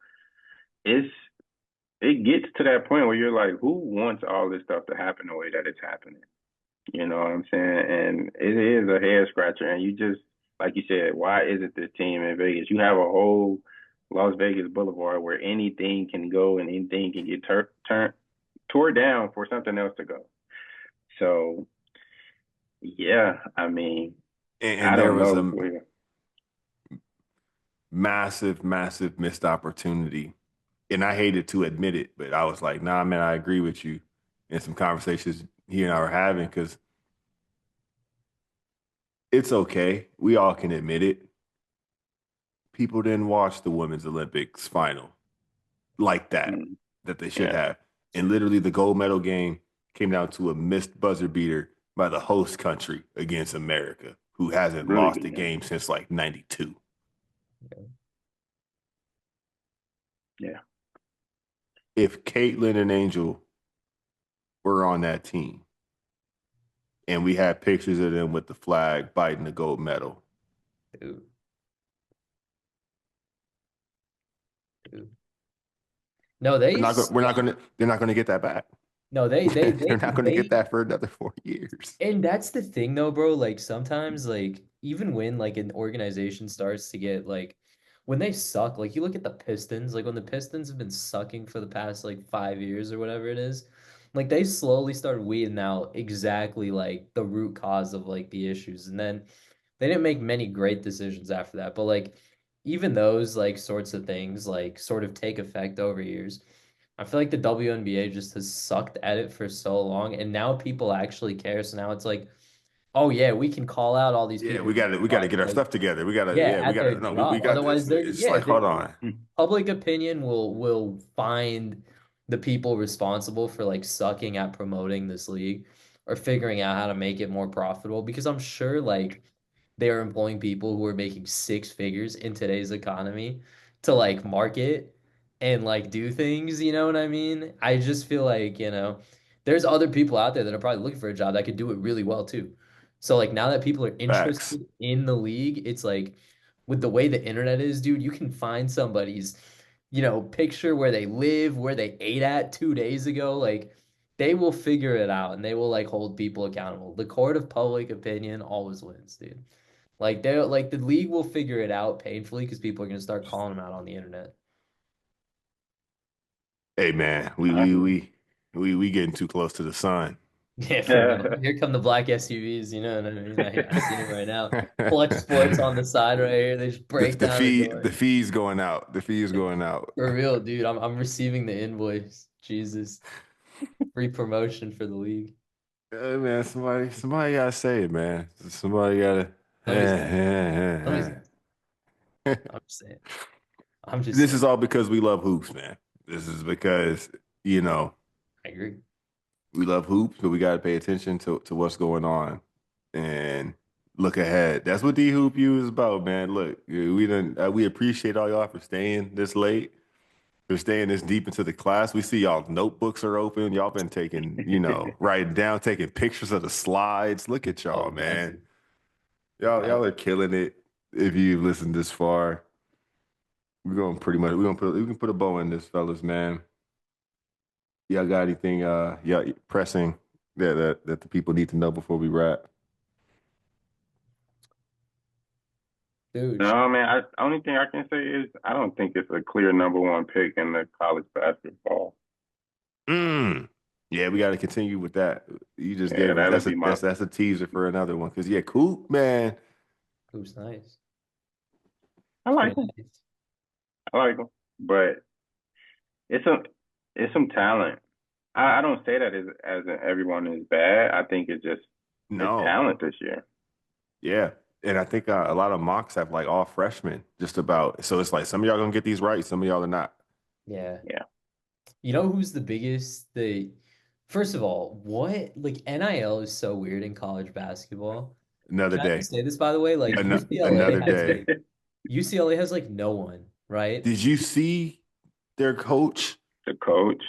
it's it gets to that point where you're like, who wants all this stuff to happen the way that it's happening? You know what I'm saying? And it is a head scratcher. And you just, like you said, why isn't this team in Vegas? You have a whole Las Vegas Boulevard where anything can go and anything can get tore down for something else to go. So, yeah, I mean, I And there don't was know. a massive, massive missed opportunity. And I hated to admit it, but I was like, nah, man, I agree with you in some conversations he and I were having because it's okay. We all can admit it. People didn't watch the Women's Olympics final like that they should Yeah, have. And literally, the gold medal game came down to a missed buzzer beater by the host country against America, who hasn't really lost good a game. game since like 92. Yeah. If Caitlin and Angel were on that team and we had pictures of them with the flag biting the gold medal. Dude. Dude. No, They're not gonna get that back. No, They're not gonna get that for another 4 years. And that's the thing though, bro. Like sometimes, like even when like an organization starts to get like when they suck, like you look at the Pistons, like when the Pistons have been sucking for the past like 5 years or whatever it is, like they slowly start weeding out exactly like the root cause of like the issues. And then they didn't make many great decisions after that. But like even those like sorts of things like sort of take effect over years. I feel like the WNBA just has sucked at it for so long, and now people actually care. So now it's like, oh yeah, we can call out all these Yeah, people. we got to get our Like, stuff together. We got to yeah, we at got their to no, we job. got this. Otherwise, they're It's yeah, like hold on. public opinion will find the people responsible for like sucking at promoting this league or figuring out how to make it more profitable. Because I'm sure like they are employing people who are making six figures in today's economy to like market and like do things, you know what I mean? I just feel like, there's other people out there that are probably looking for a job that could do it really well too. So like now that people are Facts. interested in the league, it's like with the way the internet is, dude, you can find somebody's, picture where they live, where they ate at 2 days ago. Like they will figure it out and they will like hold people accountable. The court of public opinion always wins, dude. Like they like the league will figure it out painfully because people are gonna start calling them out on the internet. Hey man, I agree. we getting too close to the sun. Yeah, for real. Here come the black SUVs, you know what I mean? I see them right now. Clutch Sports on the side right here. They just break down the door. The fees going out. The fees going out. For real, dude. I'm receiving the invoice. Jesus. Free promotion for the league. Hey man, somebody gotta say it, man. Somebody gotta. Somebody's got somebody's got I'm just saying. I'm just This saying. is all because we love hoops, man. This is because, you know, I agree. we love hoops, but we got to pay attention to what's going on and look ahead. That's what D Hoop U is about, man. Look, we appreciate all y'all for staying this late, for staying this deep into the class. We see y'all notebooks are open. Y'all been taking, writing down, taking pictures of the slides. Look at y'all, Oh, man. massive. Y'all are killing it. If you've listened this far, we can put a bow in this, fellas, man. Y'all got anything pressing that the people need to know before we wrap? Dude, No, man. Only thing I can say is I don't think it's a clear number one pick in the college basketball. Yeah, we got to continue with that. You just Yeah, gave us that'll be my. that's a teaser for another one. Because yeah, Coop, man. Coop's nice. I like Pretty him. nice. I like him, but it's some talent. I don't say that as in everyone is bad. I think it's No, talent this year. yeah, and I think a lot of mocks have like all freshmen, just about. So it's like some of y'all gonna get these right, some of y'all are not. Yeah. Yeah. You know who's the biggest? First of all, what like NIL is so weird in college basketball. Another Can I day, just say this by the way? Like another day. UCLA has like no one, right? Did you see their coach The coach.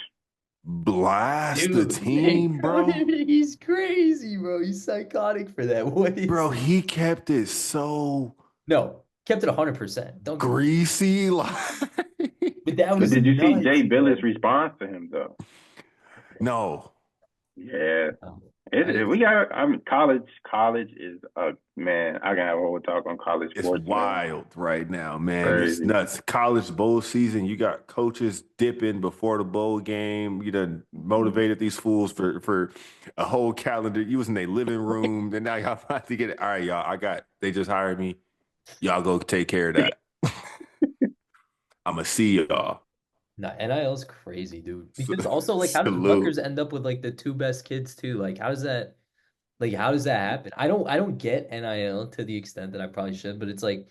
blast the Dude, team, bro? he's crazy, bro. He's psychotic for that. What is Bro, he kept it so No, kept it 100%. Don't get me wrong. greasy, like But that But was did you see nuts, Jay bro. Billis' response to him though? no. Yeah. I didn't We got. I mean, college is a man. I can have a whole talk on college It's sports, man. wild right now, man. It's Crazy. nuts. College bowl season, you got coaches dipping before the bowl game. You done motivated these fools for a whole calendar. You was in their living room, and now y'all about to get it. All right, y'all. They just hired me. Y'all go take care of that. I'ma see y'all. No, NIL is crazy, dude. Because also, like, how does Salute. Rutgers end up with like the two best kids too? Like, how does that happen? I don't get NIL to the extent that I probably should, but it's like,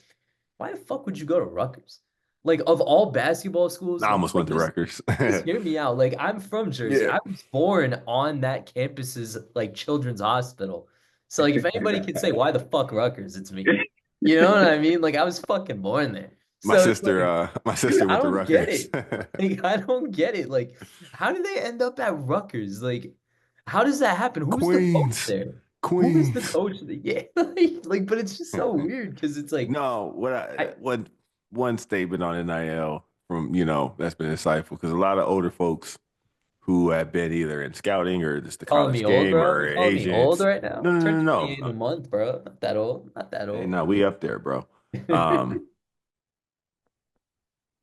why the fuck would you go to Rutgers? Like, of all basketball schools, I almost like went to Rutgers. just hear me out. Like, I'm from Jersey. Yeah. I was born on that campus's like children's hospital. So like, if anybody can say why the fuck Rutgers, it's me. You know what I mean? Like, I was fucking born there. So it's like, My dude, sister I went to don't get Rutgers. it. Like, I don't get it. Like, how did they end up at Rutgers? Like, how does that happen? Who's the coach Queens. there? Who is the Queens. coach? Yeah, like, but it's just so weird because it's like, No, I one statement on NIL from that's been insightful because a lot of older folks who have been either in scouting or just the calling college me old, game bro. or You calling me old agents. right No, now? no, no, Turn no, 28 in no. a month, bro. Not that old. Not that Hey, old. no, we up there, bro. Um,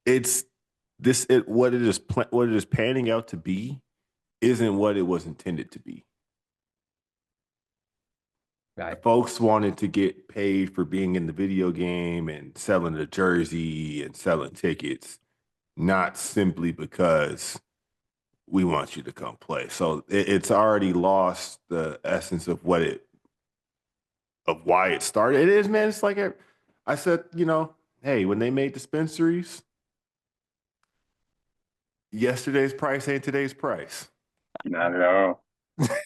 it's what what it is panning out to be isn't what it was intended to be. Right. Folks wanted to get paid for being in the video game and selling the jersey and selling tickets, not simply because we want you to come play. So it's already lost the essence of why it started. It is, man. It's like I said, hey, when they made dispensaries, yesterday's price ain't today's price. Not at all.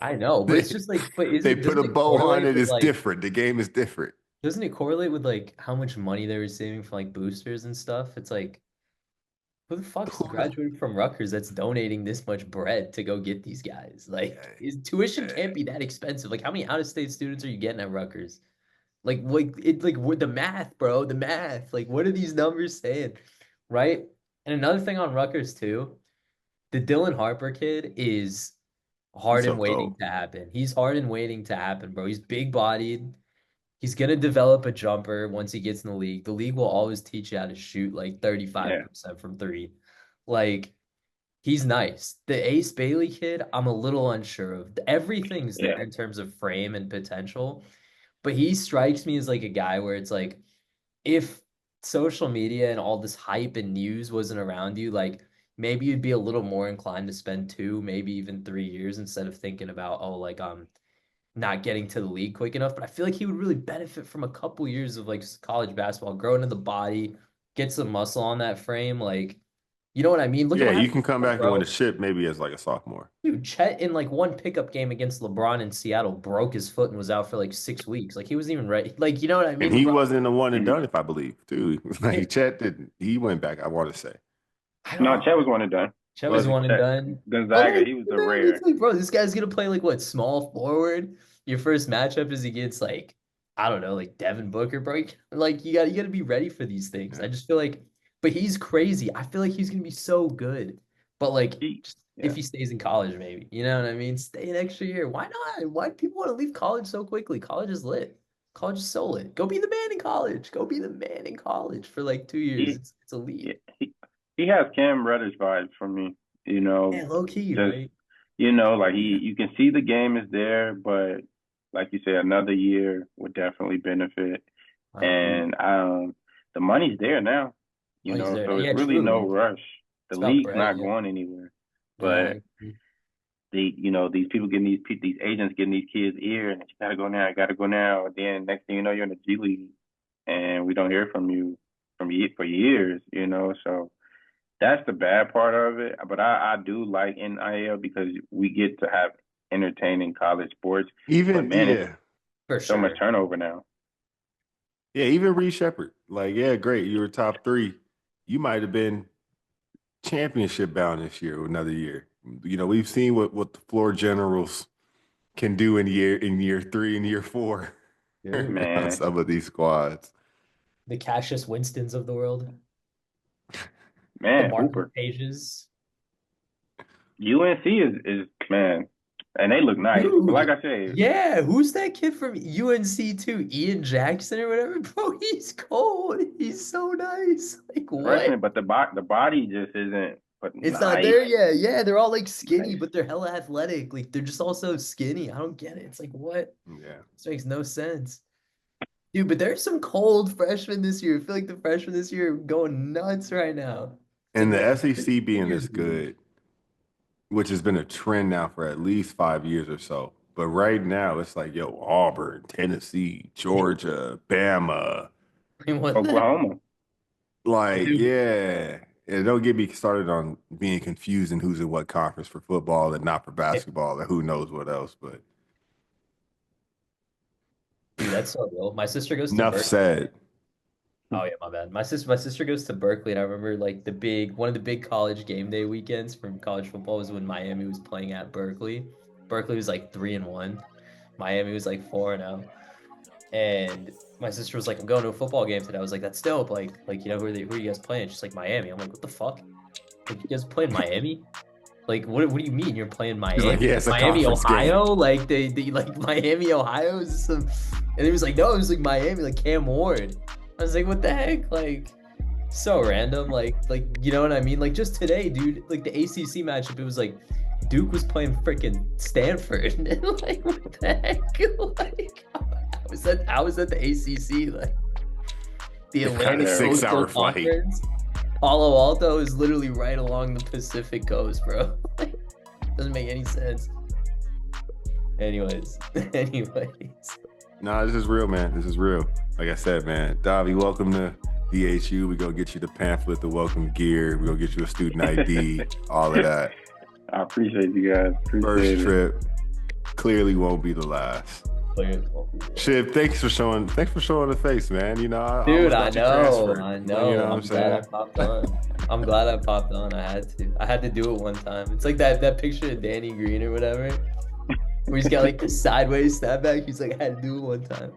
I know, but it's just like, but They put doesn't a it bow on correlate it. with It's like, different. The game is different. doesn't it correlate with like how much money they were saving for like boosters and stuff? It's like, who the fuck's Who the- graduating from Rutgers that's donating this much bread to go get these guys? Like, tuition can't be that expensive. Like, how many out-of-state students are you getting at Rutgers? With the math, bro, the math. Like, what are these numbers saying? Right? And another thing on Rutgers too, the Dylan Harper kid is He's hard and so waiting cold. to happen. He's hard and waiting to happen, bro. He's big bodied. He's gonna develop a jumper once he gets in the league. The league will always teach you how to shoot like Yeah, 35% from three. Like, he's nice. The Ace Bailey kid, I'm a little unsure of. Everything's there yeah, in terms of frame and potential, but he strikes me as like a guy where it's like, if social media and all this hype and news wasn't around you, like maybe you'd be a little more inclined to spend 2, maybe even 3 years instead of thinking about, oh, like not getting to the league quick enough. But I feel like he would really benefit from a couple years of like college basketball, grow into the body, get some muscle on that frame. Like, you know what I mean? Look at Yeah, what you happened can come to Chet, back and win a bro. ship maybe as like a sophomore. Dude, Chet in like one pickup game against LeBron in Seattle broke his foot and was out for like 6 weeks. Like, he wasn't even ready. Like, you know what I And mean? he LeBron, wasn't the one and mhm. done, if I believe, too. Like Chet didn't. He went back, I want to say. I No, don't Chet was know. one and done. Chet was Well, one and Chet done. But Gonzaga, like, he was a man, it's rare. like, bro, this guy's gonna play like what, small forward? Your first matchup is against like, I don't know, like Devin Booker, bro. Like, you gotta be ready for these things. I Yeah. just feel like, but he's crazy. I feel like he's gonna be so good. But like, He, just if yeah, he stays in college, maybe. You know what I mean? Stay an extra year. Why not? Why do people want to leave college so quickly? College is lit. College is so lit. Go be the man in college. Go be the man in college for like 2 years. he, It's elite. yeah, he has Cam Reddish vibes from me. You know, Yeah, low key, just right? like Yeah. you can see the game is there, but like you say, another year would definitely benefit. I agree. And the money's there now. Money's there now. So it's Yeah, really no truly. rush. The It's about league's bread. not Yeah. going anywhere, No, I but agree. these people getting these agents getting these kids ear, and you gotta go now, you gotta go now. And then next thing you know, you're in the G League, and we don't hear from you for years. So that's the bad part of it. But I do like NIL because we get to have entertaining college sports. But Even man, it's yeah, For so much sure. turnover now. yeah. Even Reed Shepard, like yeah, great. You were top three. You might have been championship bound this year or another year. We've seen what the floor generals can do in year three and year four Dude, on Man, some of these squads. the Cassius Winstons of the world, the man, Marcus Hooper. Pages. UNC is man, and they look nice. But like Dude, I said, yeah, who's that kid from UNC too? Ian Jackson or whatever? Bro, he's cold. He's so nice. Like, what? freshman, but the body just isn't. But It's not nice, there yet. Yeah, they're all like skinny, nice. but they're hella athletic. Like, they're just all so skinny. I don't get it. It's like, what? Yeah. This makes no sense. Dude, but there's some cold freshmen this year. I feel like the freshmen this year are going nuts right now. It's like, And the man, SEC being years, this dude. good, which has been a trend now for at least 5 years or so. But right now, it's like, yo, Auburn, Tennessee, Georgia, Bama. I mean, what the Oklahoma. Like, dude? yeah. And don't get me started on being confused in who's in what conference for football and not for basketball and who knows what else. But Dude, that's so real. My sister goes to enough Berkeley. said. Oh yeah, my bad. My sister goes to Berkeley, and I remember like one of the big college game day weekends from college football was when Miami was playing at Berkeley. Berkeley was like 3-1. Miami was like 4-0. And my sister was like, I'm going to a football game today. I was like, that's dope. Like who are you guys playing? She's like, Miami. I'm like, what the fuck? Like, you guys playing Miami? Like, what do you mean you're playing Miami? Like, yeah, it's Miami, Ohio? Game. Like they like Miami, Ohio? Is this some? And he was like, no, it was like Miami, like Cam Ward. I was like, what the heck? Like, so random. Like you know what I mean? Like just today, dude. Like the ACC matchup, it was like Duke was playing freaking Stanford. And like, what the heck? Like, I was at the ACC, like the Atlantic 6-hour flight. Palo Alto is literally right along the Pacific coast, bro. Like, doesn't make any sense. Anyways. Nah, this is real, man. This is real. Like I said, man, Davi, welcome to DHU. We're going to get you the pamphlet, the welcome gear. We're going to get you a student ID, all of that. I appreciate you guys. First trip clearly won't be the last. Shiv, thanks for showing the face, man. You know, dude, I know. You know I'm glad I popped on. I'm glad I popped on. I had to do it one time. It's like that picture of Danny Green or whatever, where he's got like the sideways snapback. He's like, I had to do it one time.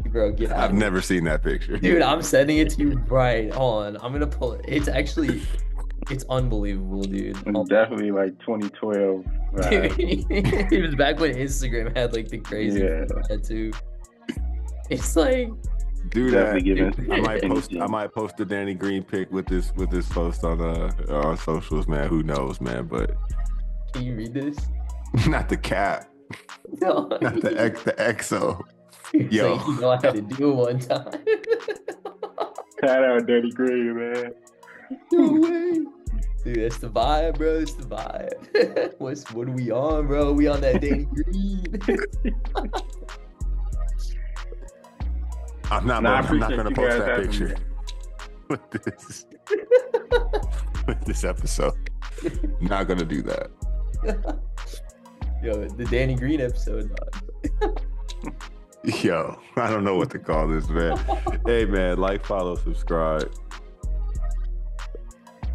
Bro, get out. I've never seen that picture. Dude, I'm sending it to you right. Hold on. I'm gonna pull it. It's unbelievable, dude. It's definitely like 2012. Right? It was back when Instagram had like the crazy too. It's like, dude, I might post the Danny Green pic with this post on socials, man. Who knows, man? But can you read this? Not the cap. No. Not the XO. It's Yo, like, you know, I had to do it one time. Shout out Danny Green, man. No way. Dude, that's the vibe, bro. It's the vibe. What are we on, bro? We on that Danny Green. I'm not gonna post that picture with this episode. Not gonna do that. Yo, the Danny Green episode, dog. Yo, I don't know what to call this, man. Hey, man, like, follow, subscribe.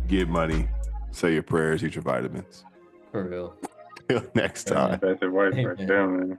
Give money, say your prayers, eat your vitamins. For real. Till next time. That's advice right there, man.